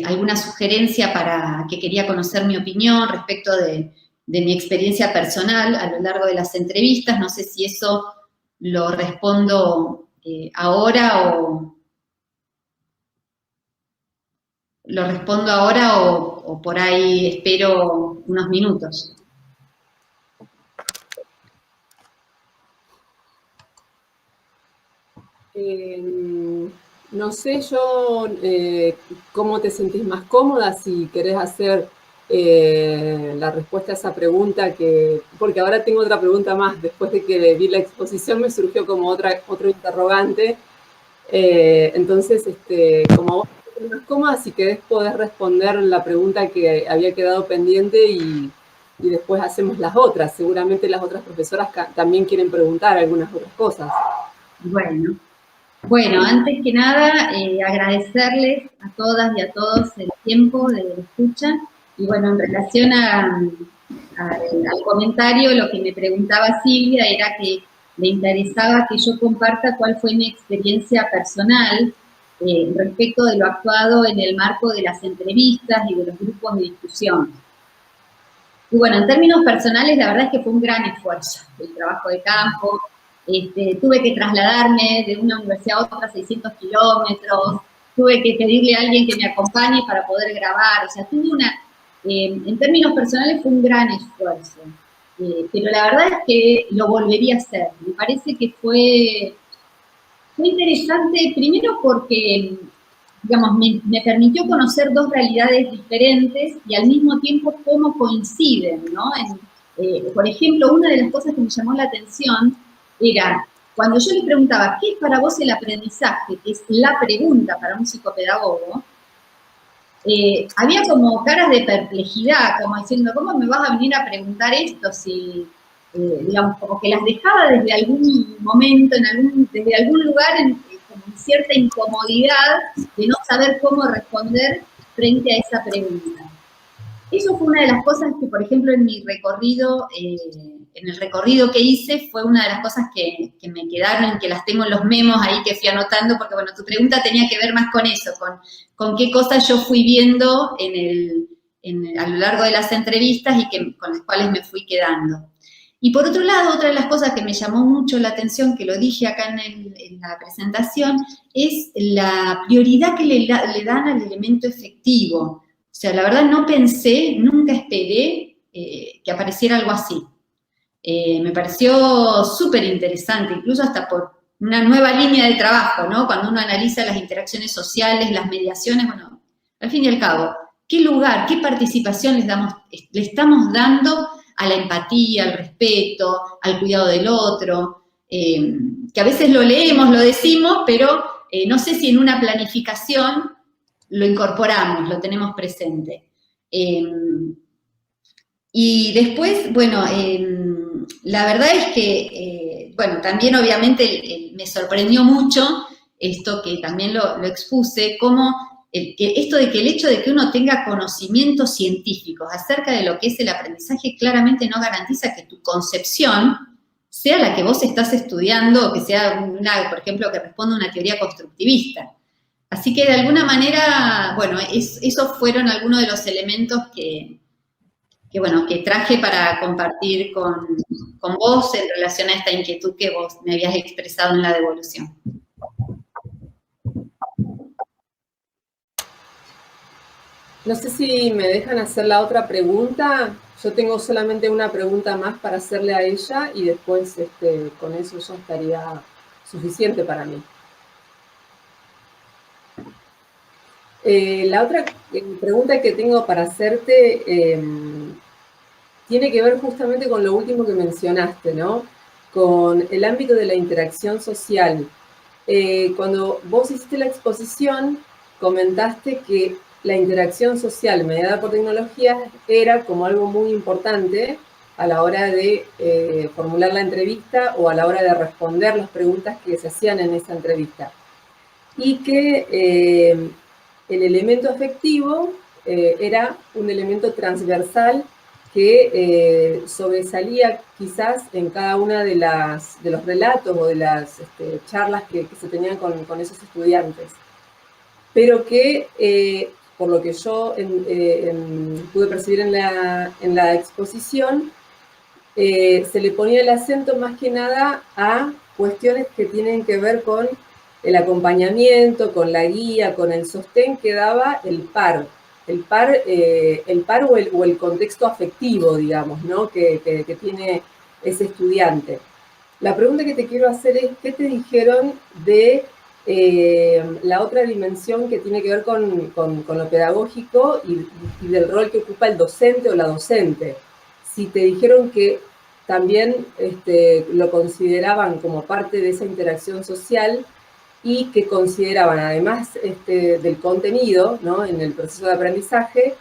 alguna sugerencia para que quería conocer mi opinión respecto de mi experiencia personal a lo largo de las entrevistas. No sé si eso lo respondo ahora o por ahí espero unos minutos. No sé yo cómo te sentís más cómoda, si querés hacer la respuesta a esa pregunta, porque ahora tengo otra pregunta más. Después de que vi la exposición me surgió como otro interrogante. Entonces, como vos te sentís más cómoda, si querés podés responder la pregunta que había quedado pendiente y después hacemos las otras. Seguramente las otras profesoras también quieren preguntar algunas otras cosas. Bueno, antes que nada, agradecerles a todas y a todos el tiempo de escucha. Y bueno, en relación al comentario, lo que me preguntaba Silvia era que le interesaba que yo comparta cuál fue mi experiencia personal respecto de lo actuado en el marco de las entrevistas y de los grupos de discusión. Y bueno, en términos personales, la verdad es que fue un gran esfuerzo el trabajo de campo. Tuve que trasladarme de una universidad a otra 600 kilómetros, tuve que pedirle a alguien que me acompañe para poder grabar, o sea, en términos personales fue un gran esfuerzo, pero la verdad es que lo volvería a hacer. Me parece que fue interesante, primero porque, digamos, me permitió conocer dos realidades diferentes y al mismo tiempo cómo coinciden, ¿no? Por ejemplo, una de las cosas que me llamó la atención era, cuando yo le preguntaba, ¿qué es para vos el aprendizaje? Que es la pregunta para un psicopedagogo, había como caras de perplejidad, como diciendo, ¿cómo me vas a venir a preguntar esto si, digamos, como que las dejaba desde algún momento, desde algún lugar, como en cierta incomodidad de no saber cómo responder frente a esa pregunta. Eso fue una de las cosas que, por ejemplo, en mi recorrido, en el recorrido que hice, fue una de las cosas que me quedaron, que las tengo en los memos ahí que fui anotando, porque, bueno, tu pregunta tenía que ver más con eso, con qué cosas yo fui viendo a lo largo de las entrevistas y con las cuales me fui quedando. Y por otro lado, otra de las cosas que me llamó mucho la atención, que lo dije acá en la presentación, es la prioridad que le dan al elemento efectivo. O sea, la verdad no pensé, nunca esperé que apareciera algo así. Me pareció súper interesante, incluso hasta por una nueva línea de trabajo, ¿no? Cuando uno analiza las interacciones sociales, las mediaciones, bueno, al fin y al cabo, ¿qué lugar, qué participación le estamos dando a la empatía, al respeto, al cuidado del otro? Que a veces lo leemos, lo decimos, pero no sé si en una planificación lo incorporamos, lo tenemos presente. Y después, bueno, la verdad es que, bueno, también obviamente me sorprendió mucho esto que también lo expuse, cómo esto de que el hecho de que uno tenga conocimientos científicos acerca de lo que es el aprendizaje claramente no garantiza que tu concepción sea la que vos estás estudiando, o que sea una, por ejemplo, que responda a una teoría constructivista. Así que de alguna manera, bueno, esos fueron algunos de los elementos que traje para compartir con vos en relación a esta inquietud que vos me habías expresado en la devolución. No sé si me dejan hacer la otra pregunta. Yo tengo solamente una pregunta más para hacerle a ella y después con eso ya estaría suficiente para mí. La otra pregunta que tengo para hacerte tiene que ver justamente con lo último que mencionaste, ¿no? Con el ámbito de la interacción social. Cuando vos hiciste la exposición, comentaste que la interacción social mediada por tecnología era como algo muy importante a la hora de formular la entrevista o a la hora de responder las preguntas que se hacían en esa entrevista. Y que el elemento afectivo era un elemento transversal que sobresalía quizás en cada una de los relatos o de las charlas que se tenían con esos estudiantes. Pero que, por lo que yo pude percibir en la exposición, se le ponía el acento más que nada a cuestiones que tienen que ver con el acompañamiento, con la guía, con el sostén que daba el par o el contexto afectivo, digamos, ¿no? que tiene ese estudiante. La pregunta que te quiero hacer es, ¿qué te dijeron de la otra dimensión que tiene que ver con lo pedagógico y del rol que ocupa el docente o la docente? Si te dijeron que también lo consideraban como parte de esa interacción social y que consideraban, además del contenido, ¿no? En el proceso de aprendizaje,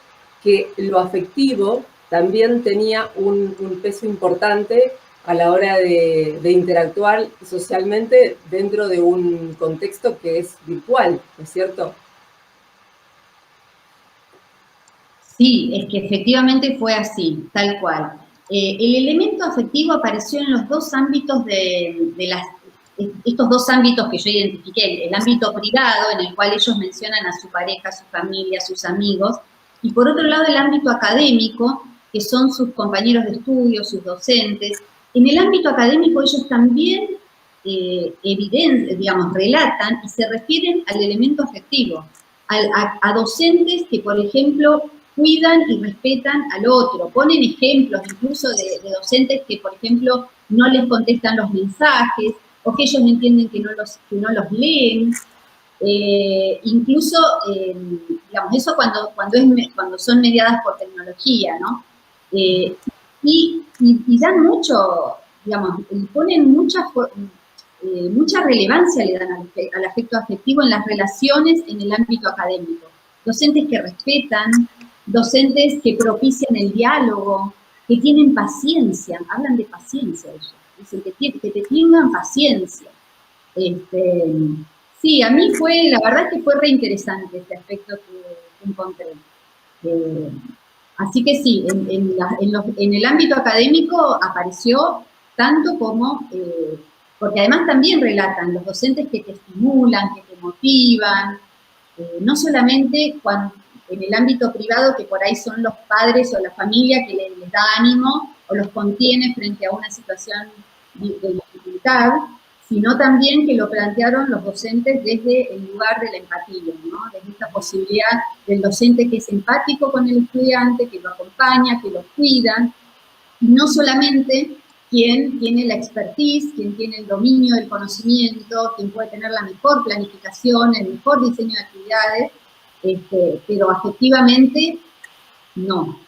que lo afectivo también tenía un peso importante a la hora de interactuar socialmente dentro de un contexto que es virtual, ¿no es cierto? Sí, es que efectivamente fue así, tal cual. El elemento afectivo apareció en los dos ámbitos estos dos ámbitos que yo identifiqué, el ámbito privado, en el cual ellos mencionan a su pareja, a su familia, a sus amigos, y por otro lado el ámbito académico, que son sus compañeros de estudio, sus docentes. En el ámbito académico ellos también relatan y se refieren al elemento afectivo, a docentes que, por ejemplo, cuidan y respetan al otro. Ponen ejemplos incluso de docentes que, por ejemplo, no les contestan los mensajes o que ellos entienden que no los leen. Incluso, digamos, eso cuando son mediadas por tecnología, ¿no? Y dan mucho, digamos, ponen mucha relevancia le dan al afecto afectivo en las relaciones en el ámbito académico. Docentes que respetan, docentes que propician el diálogo, que tienen paciencia, hablan de paciencia ellos, dicen que te tengan paciencia. Sí, a mí la verdad que fue re interesante este aspecto que encontré. Así que sí, en el ámbito académico apareció tanto como, porque además también relatan los docentes que te estimulan, que te motivan, no solamente en el ámbito privado, que por ahí son los padres o la familia que les da ánimo o los contiene frente a una situación de dificultad, sino también que lo plantearon los docentes desde el lugar de la empatía, ¿no? Desde esta posibilidad del docente que es empático con el estudiante, que lo acompaña, que lo cuida, y no solamente quien tiene la expertise, quien tiene el dominio del conocimiento, quien puede tener la mejor planificación, el mejor diseño de actividades, pero afectivamente no.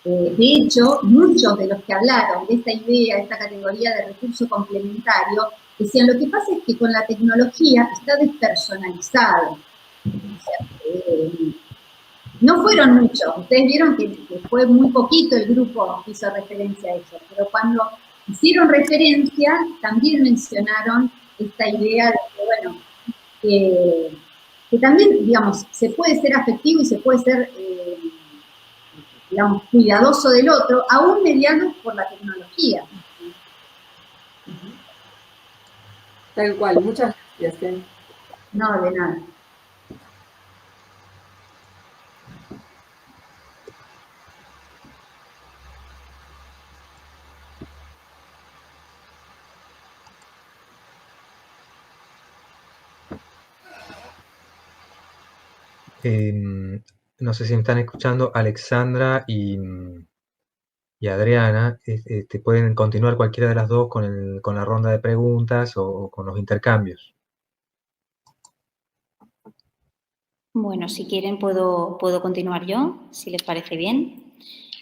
De hecho, muchos de los que hablaron de esta idea, de esta categoría de recurso complementario, decían, lo que pasa es que con la tecnología está despersonalizado. O sea, no fueron muchos, ustedes vieron que fue muy poquito el grupo que hizo referencia a eso, pero cuando hicieron referencia, también mencionaron esta idea de que, bueno, que también, digamos, se puede ser afectivo y se puede ser, digamos, cuidadoso del otro, aún mediado por la tecnología. Tal cual, muchas gracias. No, de nada. No sé si me están escuchando Alexandra y Adriana. Pueden continuar cualquiera de las dos con la ronda de preguntas o con los intercambios. Bueno, si quieren puedo continuar yo, si les parece bien.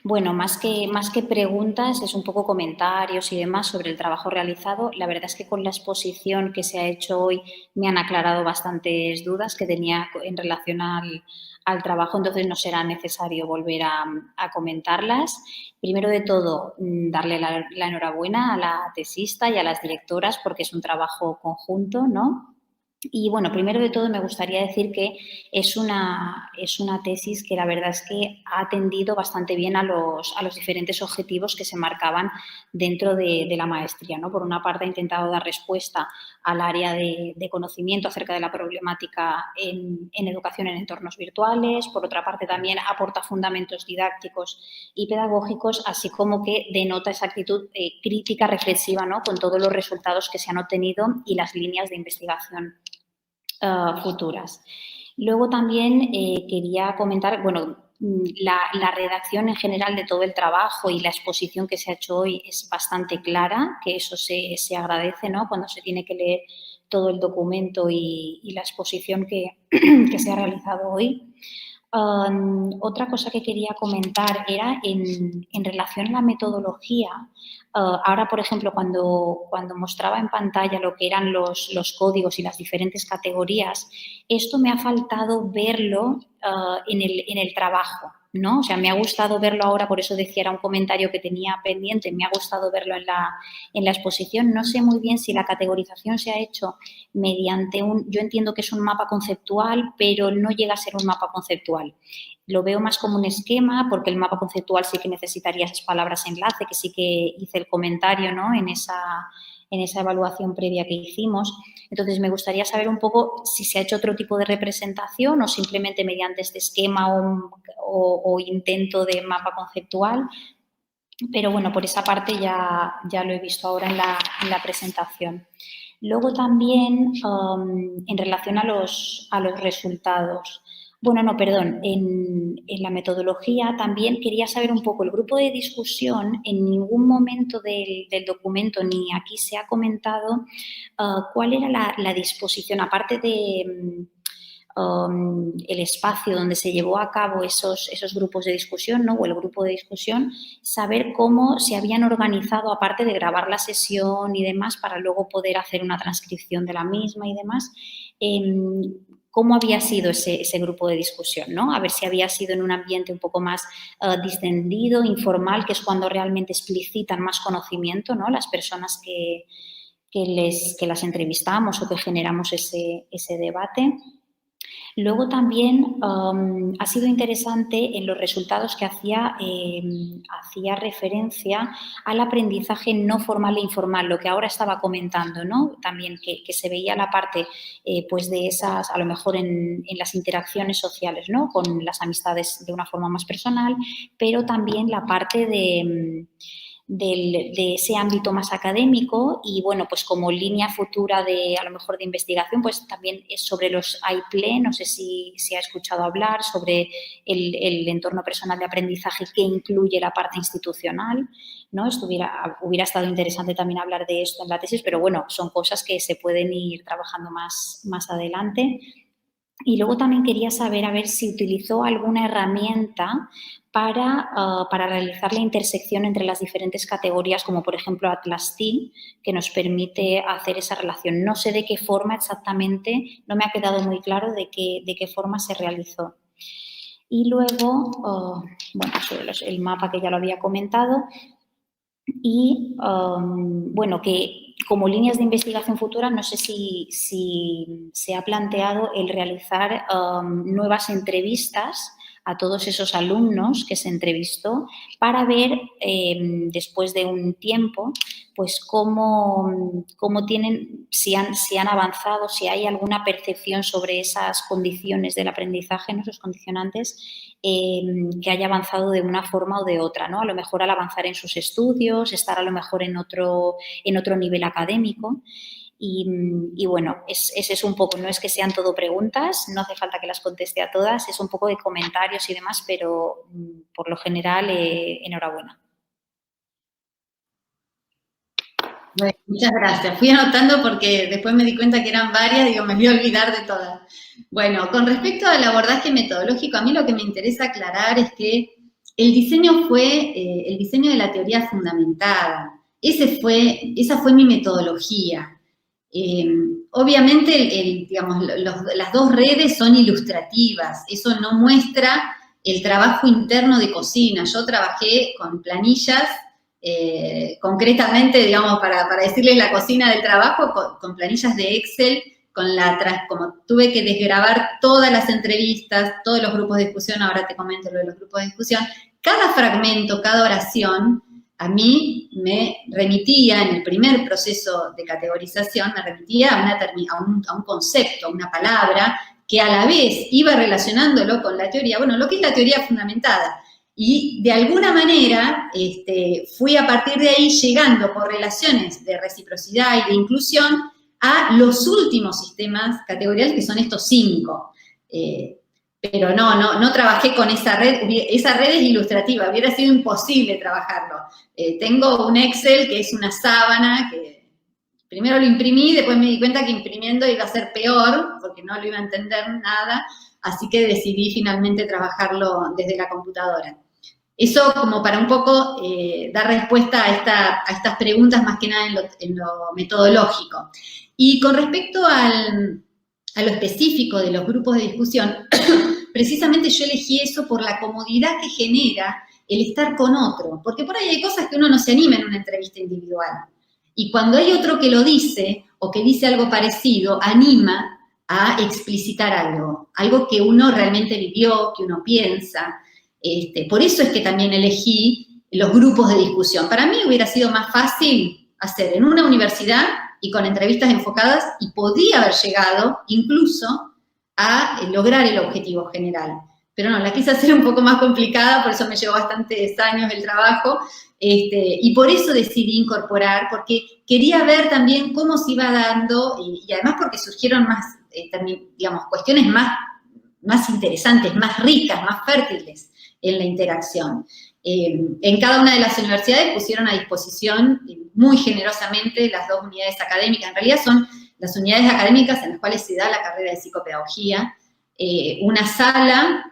Bueno, más que preguntas, es un poco comentarios y demás sobre el trabajo realizado. La verdad es que con la exposición que se ha hecho hoy me han aclarado bastantes dudas que tenía en relación al trabajo, entonces no será necesario volver a comentarlas. Primero de todo, darle la enhorabuena a la tesista y a las directoras porque es un trabajo conjunto, ¿no? Y bueno, primero de todo me gustaría decir que es una tesis que la verdad es que ha atendido bastante bien a los diferentes objetivos que se marcaban dentro de la maestría, ¿no? Por una parte ha intentado dar respuesta al área de conocimiento acerca de la problemática en educación en entornos virtuales, por otra parte también aporta fundamentos didácticos y pedagógicos, así como que denota esa actitud crítica, reflexiva, ¿no? Con todos los resultados que se han obtenido y las líneas de investigación futuras. Luego también quería comentar, bueno, la redacción en general de todo el trabajo y la exposición que se ha hecho hoy es bastante clara, que eso se agradece, ¿no? Cuando se tiene que leer todo el documento y la exposición que se ha realizado hoy. Otra cosa que quería comentar era en relación a la metodología. Ahora, por ejemplo, cuando mostraba en pantalla lo que eran los códigos y las diferentes categorías, esto me ha faltado verlo en el trabajo, ¿no? O sea, me ha gustado verlo ahora, por eso decía, era un comentario que tenía pendiente, me ha gustado verlo en la exposición. No sé muy bien si la categorización se ha hecho mediante yo entiendo que es un mapa conceptual, pero no llega a ser un mapa conceptual. Lo veo más como un esquema, porque el mapa conceptual sí que necesitaría esas palabras enlace, que sí que hice el comentario, ¿no? en esa evaluación previa que hicimos. Entonces, me gustaría saber un poco si se ha hecho otro tipo de representación o simplemente mediante este esquema o intento de mapa conceptual. Pero bueno, por esa parte ya lo he visto ahora en la presentación. Luego también, en relación a los resultados. Bueno, no, perdón, en la metodología también quería saber un poco el grupo de discusión. En ningún momento del documento ni aquí se ha comentado cuál era la disposición, aparte de el espacio donde se llevó a cabo esos grupos de discusión, ¿no? O el grupo de discusión, saber cómo se habían organizado, aparte de grabar la sesión y demás, para luego poder hacer una transcripción de la misma y demás, cómo había sido ese grupo de discusión, ¿no? A ver si había sido en un ambiente un poco más distendido, informal, que es cuando realmente explicitan más conocimiento, ¿no? Las personas que las entrevistamos o que generamos ese debate. Luego también ha sido interesante en los resultados que hacía referencia al aprendizaje no formal e informal, lo que ahora estaba comentando, ¿no? También que se veía la parte pues de esas, a lo mejor en las interacciones sociales, ¿no? Con las amistades de una forma más personal, pero también la parte de ese ámbito más académico y, bueno, pues como línea futura a lo mejor de investigación, pues también es sobre los AIPLE, no sé si ha escuchado hablar, sobre el entorno personal de aprendizaje que incluye la parte institucional, ¿no? Hubiera estado interesante también hablar de esto en la tesis, pero bueno, son cosas que se pueden ir trabajando más adelante. Y luego también quería saber, a ver si utilizó alguna herramienta para realizar la intersección entre las diferentes categorías, como por ejemplo Atlas-T, que nos permite hacer esa relación. No sé de qué forma exactamente, no me ha quedado muy claro de qué forma se realizó. Y luego, bueno, sobre el mapa que ya lo había comentado, y bueno, que como líneas de investigación futura, no sé si se ha planteado el realizar nuevas entrevistas a todos esos alumnos que se entrevistó para ver, después de un tiempo, pues cómo tienen, si han avanzado, si hay alguna percepción sobre esas condiciones del aprendizaje, ¿no? Esos condicionantes, que haya avanzado de una forma o de otra, ¿no? A lo mejor al avanzar en sus estudios, estar a lo mejor en otro nivel académico. Y bueno, ese es un poco, no es que sean todo preguntas, no hace falta que las conteste a todas, es un poco de comentarios y demás, pero por lo general, enhorabuena. Bueno, muchas gracias. Fui anotando porque después me di cuenta que eran varias, digo, me voy a olvidar de todas. Bueno, con respecto al abordaje metodológico, a mí lo que me interesa aclarar es que el diseño fue el diseño de la teoría fundamentada. Esa fue mi metodología. Obviamente, digamos, las dos redes son ilustrativas, eso no muestra el trabajo interno de cocina. Yo trabajé con planillas, concretamente, digamos, para decirles la cocina del trabajo, con planillas de Excel, como tuve que desgrabar todas las entrevistas, todos los grupos de discusión, ahora te comento lo de los grupos de discusión, cada fragmento, cada oración, a mí me remitía, en el primer proceso de categorización, me remitía a un concepto, a una palabra, que a la vez iba relacionándolo con la teoría, bueno, lo que es la teoría fundamentada. Y de alguna manera fui a partir de ahí llegando por relaciones de reciprocidad y de inclusión a los últimos sistemas categoriales, que son estos 5. Pero no trabajé con esa red es ilustrativa, hubiera sido imposible trabajarlo. Tengo un Excel que es una sábana, que primero lo imprimí, después me di cuenta que imprimiendo iba a ser peor, porque no lo iba a entender nada, así que decidí finalmente trabajarlo desde la computadora. Eso como para un poco dar respuesta a estas preguntas, más que nada en lo metodológico. Y con respecto a lo específico de los grupos de discusión, precisamente yo elegí eso por la comodidad que genera el estar con otro, porque por ahí hay cosas que uno no se anima en una entrevista individual. Y cuando hay otro que lo dice, o que dice algo parecido, anima a explicitar algo que uno realmente vivió, que uno piensa. Por eso es que también elegí los grupos de discusión. Para mí hubiera sido más fácil hacer en una universidad y con entrevistas enfocadas, y podía haber llegado incluso a lograr el objetivo general. Pero no, la quise hacer un poco más complicada, por eso me llevó bastantes años el trabajo, y por eso decidí incorporar, porque quería ver también cómo se iba dando, y además porque surgieron más, digamos, cuestiones más interesantes, más ricas, más fértiles en la interacción. En cada una de las universidades pusieron a disposición muy generosamente las 2 unidades académicas. En realidad son las unidades académicas en las cuales se da la carrera de psicopedagogía, una sala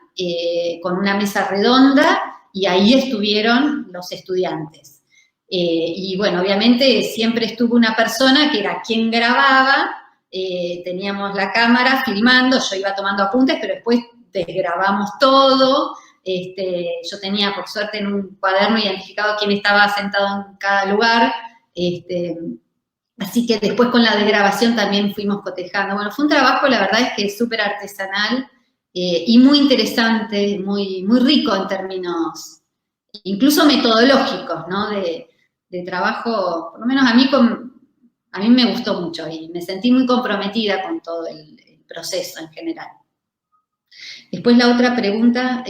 con una mesa redonda, y ahí estuvieron los estudiantes. Y bueno, obviamente siempre estuvo una persona que era quien grababa, teníamos la cámara filmando, yo iba tomando apuntes, pero después desgrabamos todo. Yo tenía, por suerte, en un cuaderno identificado quién estaba sentado en cada lugar, así que después con la desgrabación también fuimos cotejando. Bueno, fue un trabajo, la verdad es que súper artesanal y muy interesante, muy, muy rico en términos, incluso metodológicos, ¿no? De trabajo, por lo menos a mí me gustó mucho y me sentí muy comprometida con todo el proceso en general. Después la otra pregunta,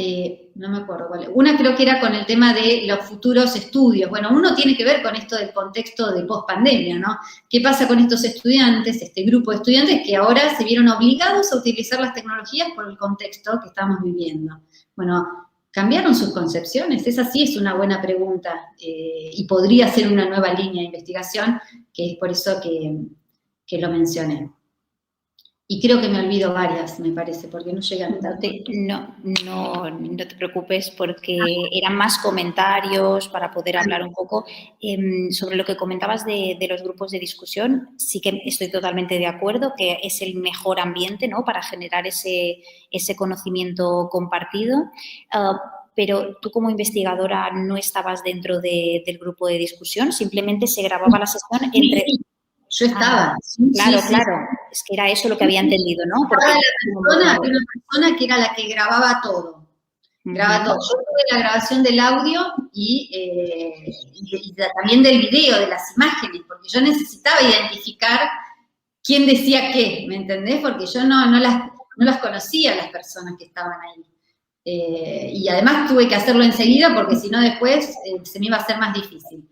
no me acuerdo cuál es. Una creo que era con el tema de los futuros estudios. Bueno, uno tiene que ver con esto del contexto de post-pandemia, ¿no? ¿Qué pasa con estos estudiantes, este grupo de estudiantes que ahora se vieron obligados a utilizar las tecnologías por el contexto que estamos viviendo? Bueno, ¿cambiaron sus concepciones? Esa sí es una buena pregunta y podría ser una nueva línea de investigación, que es por eso que lo mencioné. Y creo que me olvido varias, me parece, porque no llegan tanto. No te preocupes, porque eran más comentarios para poder hablar un poco. Sobre lo que comentabas de los grupos de discusión, sí que estoy totalmente de acuerdo que es el mejor ambiente, ¿no?, para generar ese conocimiento compartido. Pero tú como investigadora no estabas dentro del grupo de discusión, simplemente se grababa la sesión entre... Yo estaba. Claro, claro. Es que era eso lo que había entendido, ¿no? Porque una persona que era la que grababa todo. Grababa todo. Yo tuve la grabación del audio y también del video, de las imágenes, porque yo necesitaba identificar quién decía qué, ¿me entendés? Porque yo no las conocía las personas que estaban ahí. Y además tuve que hacerlo enseguida porque si no después se me iba a hacer más difícil.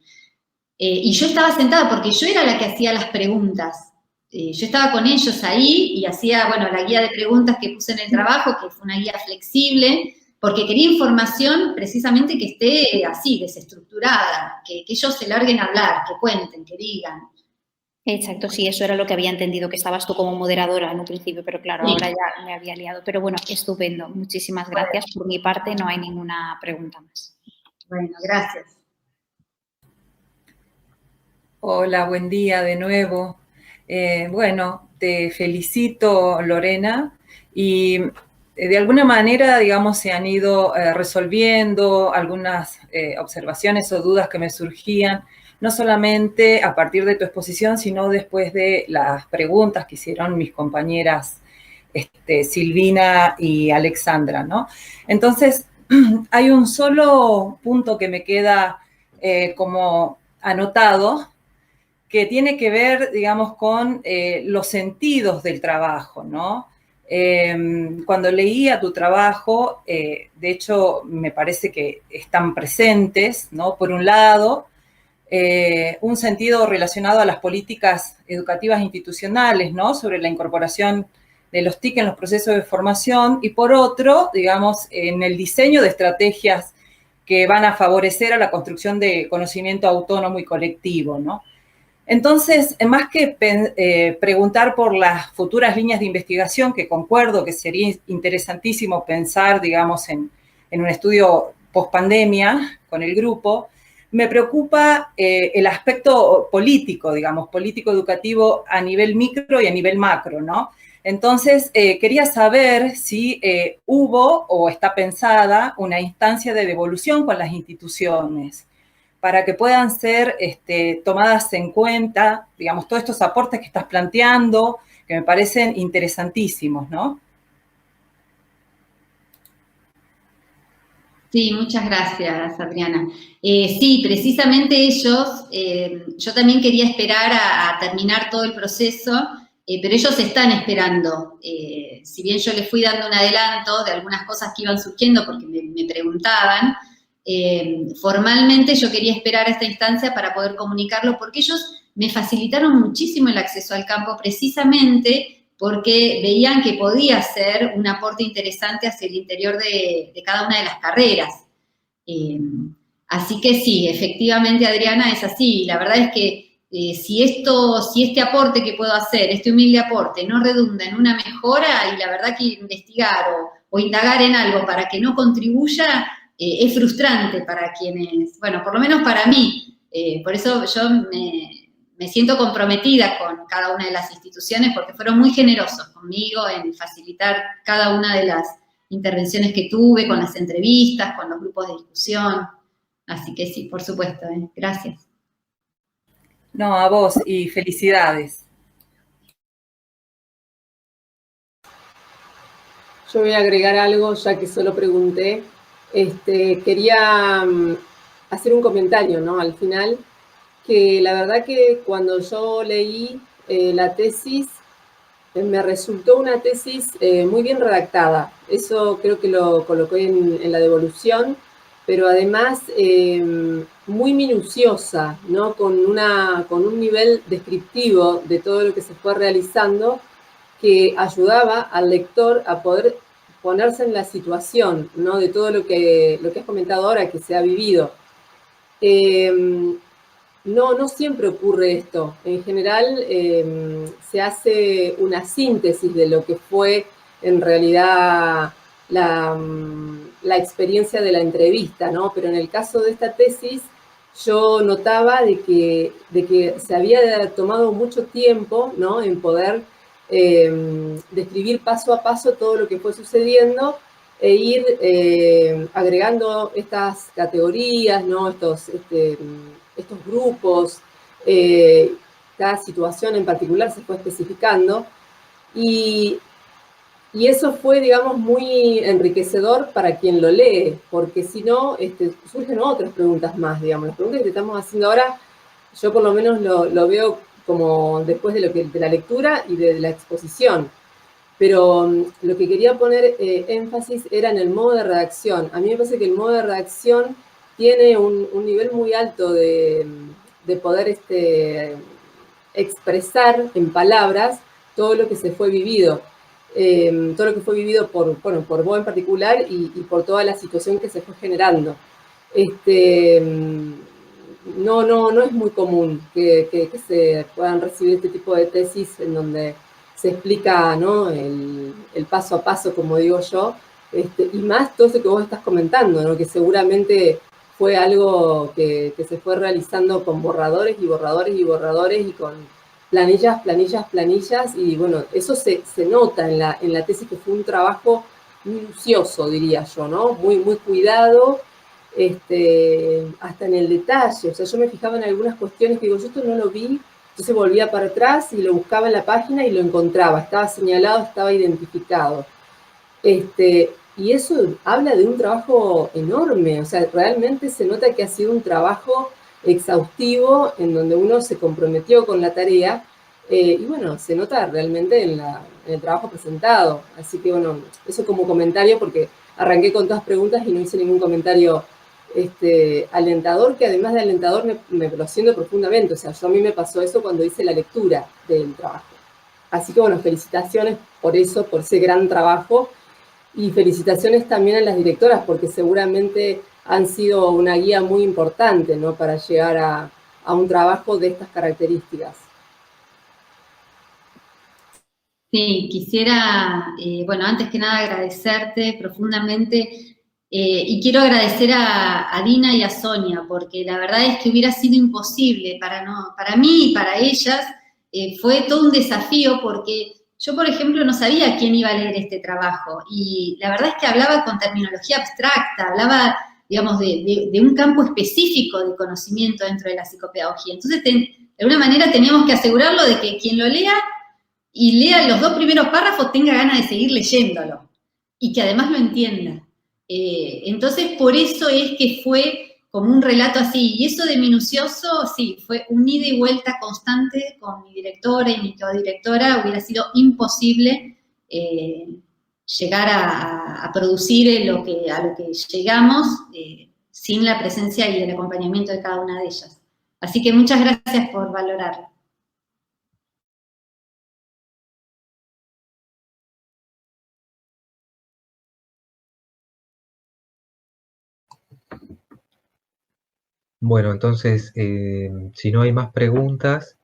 Y yo estaba sentada porque yo era la que hacía las preguntas. Yo estaba con ellos ahí y hacía, bueno, la guía de preguntas que puse en el trabajo, que fue una guía flexible, porque quería información precisamente que esté así, desestructurada, que ellos se larguen a hablar, que cuenten, que digan. Exacto, sí, eso era lo que había entendido, que estabas tú como moderadora en un principio, pero claro, ahora ya me había liado. Pero bueno, estupendo. Muchísimas gracias. Por mi parte no hay ninguna pregunta más. Bueno, gracias. Hola, buen día de nuevo. Bueno, te felicito, Lorena, y de alguna manera, digamos, se han ido resolviendo algunas observaciones o dudas que me surgían, no solamente a partir de tu exposición, sino después de las preguntas que hicieron mis compañeras Silvina y Alexandra, ¿no? Entonces, hay un solo punto que me queda como anotado, que tiene que ver, digamos, con los sentidos del trabajo, ¿no? Cuando leía tu trabajo, de hecho, me parece que están presentes, ¿no? Por un lado, un sentido relacionado a las políticas educativas institucionales, ¿no? Sobre la incorporación de los TIC en los procesos de formación, y por otro, digamos, en el diseño de estrategias que van a favorecer a la construcción de conocimiento autónomo y colectivo, ¿no? Entonces, más que preguntar por las futuras líneas de investigación, que concuerdo que sería interesantísimo pensar, digamos, en un estudio post-pandemia con el grupo, me preocupa el aspecto político, digamos, político-educativo a nivel micro y a nivel macro, ¿no? Entonces, quería saber si hubo o está pensada una instancia de devolución con las instituciones, para que puedan ser tomadas en cuenta, digamos, todos estos aportes que estás planteando, que me parecen interesantísimos, ¿no? Sí, muchas gracias, Adriana. Sí, precisamente ellos, yo también quería esperar a terminar todo el proceso, pero ellos están esperando. Si bien yo les fui dando un adelanto de algunas cosas que iban surgiendo porque me preguntaban, formalmente yo quería esperar a esta instancia para poder comunicarlo porque ellos me facilitaron muchísimo el acceso al campo precisamente porque veían que podía ser un aporte interesante hacia el interior de cada una de las carreras. Así que sí, efectivamente, Adriana, es así. La verdad es que si este aporte que puedo hacer, este humilde aporte, no redunda en una mejora, y la verdad que investigar o indagar en algo para que no contribuya, es frustrante para quienes, bueno, por lo menos para mí. Por eso yo me siento comprometida con cada una de las instituciones porque fueron muy generosos conmigo en facilitar cada una de las intervenciones que tuve, con las entrevistas, con los grupos de discusión. Así que sí, por supuesto, gracias. No, a vos y felicidades. Yo voy a agregar algo, ya que solo pregunté. Quería hacer un comentario, ¿no? Al final, que la verdad que cuando yo leí la tesis, me resultó una tesis muy bien redactada. Eso creo que lo coloqué en la devolución, pero además muy minuciosa, ¿no? Con un nivel descriptivo de todo lo que se fue realizando que ayudaba al lector a poder ponerse en la situación, ¿no? De todo lo que has comentado ahora, que se ha vivido. No siempre ocurre esto. En general se hace una síntesis de lo que fue en realidad la experiencia de la entrevista, ¿no? Pero en el caso de esta tesis yo notaba de que se había tomado mucho tiempo, ¿no? En poder describir paso a paso todo lo que fue sucediendo e ir agregando estas categorías, ¿no? Estos grupos, cada situación en particular se fue especificando, y eso fue, digamos, muy enriquecedor para quien lo lee, porque si no, surgen otras preguntas más, digamos. Las preguntas que te estamos haciendo ahora, yo por lo menos lo veo como después de la lectura y de la exposición. Pero lo que quería poner énfasis era en el modo de redacción. A mí me parece que el modo de redacción tiene un nivel muy alto de poder expresar en palabras todo lo que se fue vivido. Todo lo que fue vivido por vos en particular y por toda la situación que se fue generando. No es muy común que se puedan recibir este tipo de tesis en donde se explica, ¿no?, el paso a paso, como digo yo, y más todo eso que vos estás comentando, ¿no?, que seguramente fue algo que se fue realizando con borradores y borradores y borradores y con planillas, planillas, planillas, y bueno, eso se nota en la tesis, que fue un trabajo minucioso, diría yo, ¿no? Muy, muy cuidado, hasta en el detalle. O sea, yo me fijaba en algunas cuestiones que digo, yo esto no lo vi, entonces volvía para atrás y lo buscaba en la página y lo encontraba, estaba señalado, estaba identificado. Y eso habla de un trabajo enorme, o sea, realmente se nota que ha sido un trabajo exhaustivo en donde uno se comprometió con la tarea, y bueno, se nota realmente en el trabajo presentado. Así que bueno, eso como comentario, porque arranqué con todas preguntas y no hice ningún comentario alentador, que además de alentador me lo siento profundamente. O sea, a mí me pasó eso cuando hice la lectura del trabajo. Así que bueno, felicitaciones por eso, por ese gran trabajo. Y felicitaciones también a las directoras, porque seguramente han sido una guía muy importante, ¿no?, para llegar a un trabajo de estas características. Sí, quisiera, bueno, antes que nada agradecerte profundamente, y quiero agradecer a Dina y a Sonia, porque la verdad es que hubiera sido imposible para mí y para ellas. Fue todo un desafío, porque yo, por ejemplo, no sabía quién iba a leer este trabajo, y la verdad es que hablaba con terminología abstracta, hablaba, digamos, de un campo específico de conocimiento dentro de la psicopedagogía. Entonces, de alguna manera teníamos que asegurarlo de que quien lo lea y lea los 2 primeros párrafos tenga ganas de seguir leyéndolo, y que además lo entienda. Entonces, por eso es que fue como un relato así, y eso de minucioso, sí, fue un ida y vuelta constante con mi directora y mi codirectora. Hubiera sido imposible llegar a producir a lo que llegamos sin la presencia y el acompañamiento de cada una de ellas. Así que muchas gracias por valorarlo. Bueno, entonces, si no hay más preguntas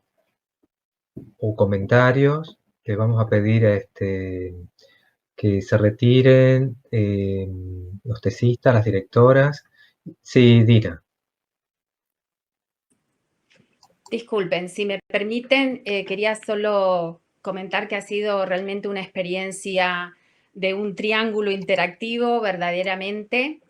o comentarios, les vamos a pedir que se retiren los tesistas, las directoras. Sí, Dina. Disculpen, si me permiten, quería solo comentar que ha sido realmente una experiencia de un triángulo interactivo, verdaderamente.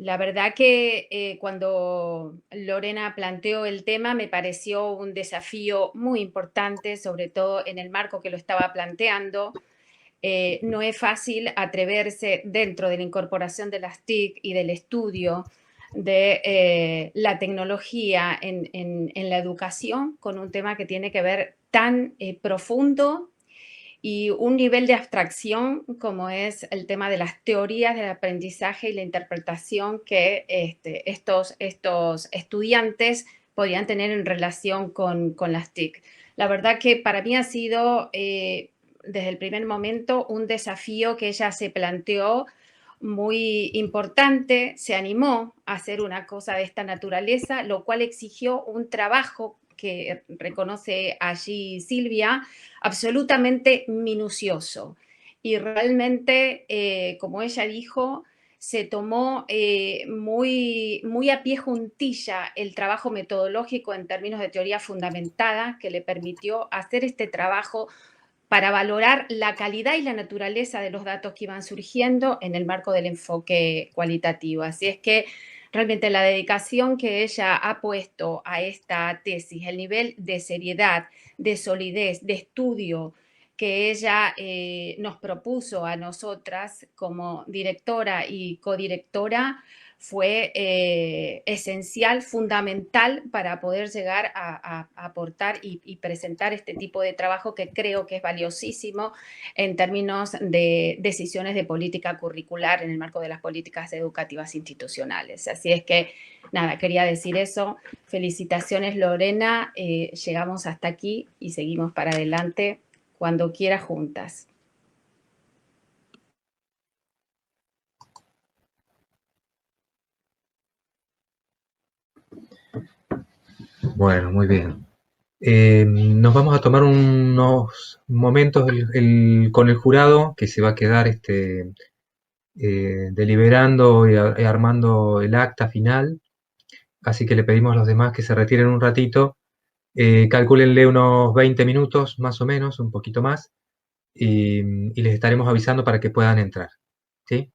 La verdad que cuando Lorena planteó el tema me pareció un desafío muy importante, sobre todo en el marco que lo estaba planteando. No es fácil atreverse dentro de la incorporación de las TIC y del estudio de la tecnología en la educación con un tema que tiene que ver tan profundo y un nivel de abstracción como es el tema de las teorías del aprendizaje y la interpretación que estos estudiantes podían tener en relación con las TIC. La verdad que para mí ha sido desde el primer momento un desafío que ella se planteó muy importante, se animó a hacer una cosa de esta naturaleza, lo cual exigió un trabajo que reconoce allí Silvia, absolutamente minucioso. Y realmente, como ella dijo, se tomó muy a pie juntilla el trabajo metodológico en términos de teoría fundamentada que le permitió hacer este trabajo para valorar la calidad y la naturaleza de los datos que iban surgiendo en el marco del enfoque cualitativo. Así es que realmente la dedicación que ella ha puesto a esta tesis, el nivel de seriedad, de solidez, de estudio que ella nos propuso a nosotras como directora y codirectora, fue esencial, fundamental para poder llegar a aportar y presentar este tipo de trabajo que creo que es valiosísimo en términos de decisiones de política curricular en el marco de las políticas educativas institucionales. Así es que, nada, quería decir eso. Felicitaciones, Lorena. Llegamos hasta aquí y seguimos para adelante cuando quiera juntas. Bueno, muy bien. Nos vamos a tomar unos momentos con el jurado, que se va a quedar deliberando y armando el acta final. Así que le pedimos a los demás que se retiren un ratito. Calcúlenle unos 20 minutos, más o menos, un poquito más, y les estaremos avisando para que puedan entrar, ¿sí?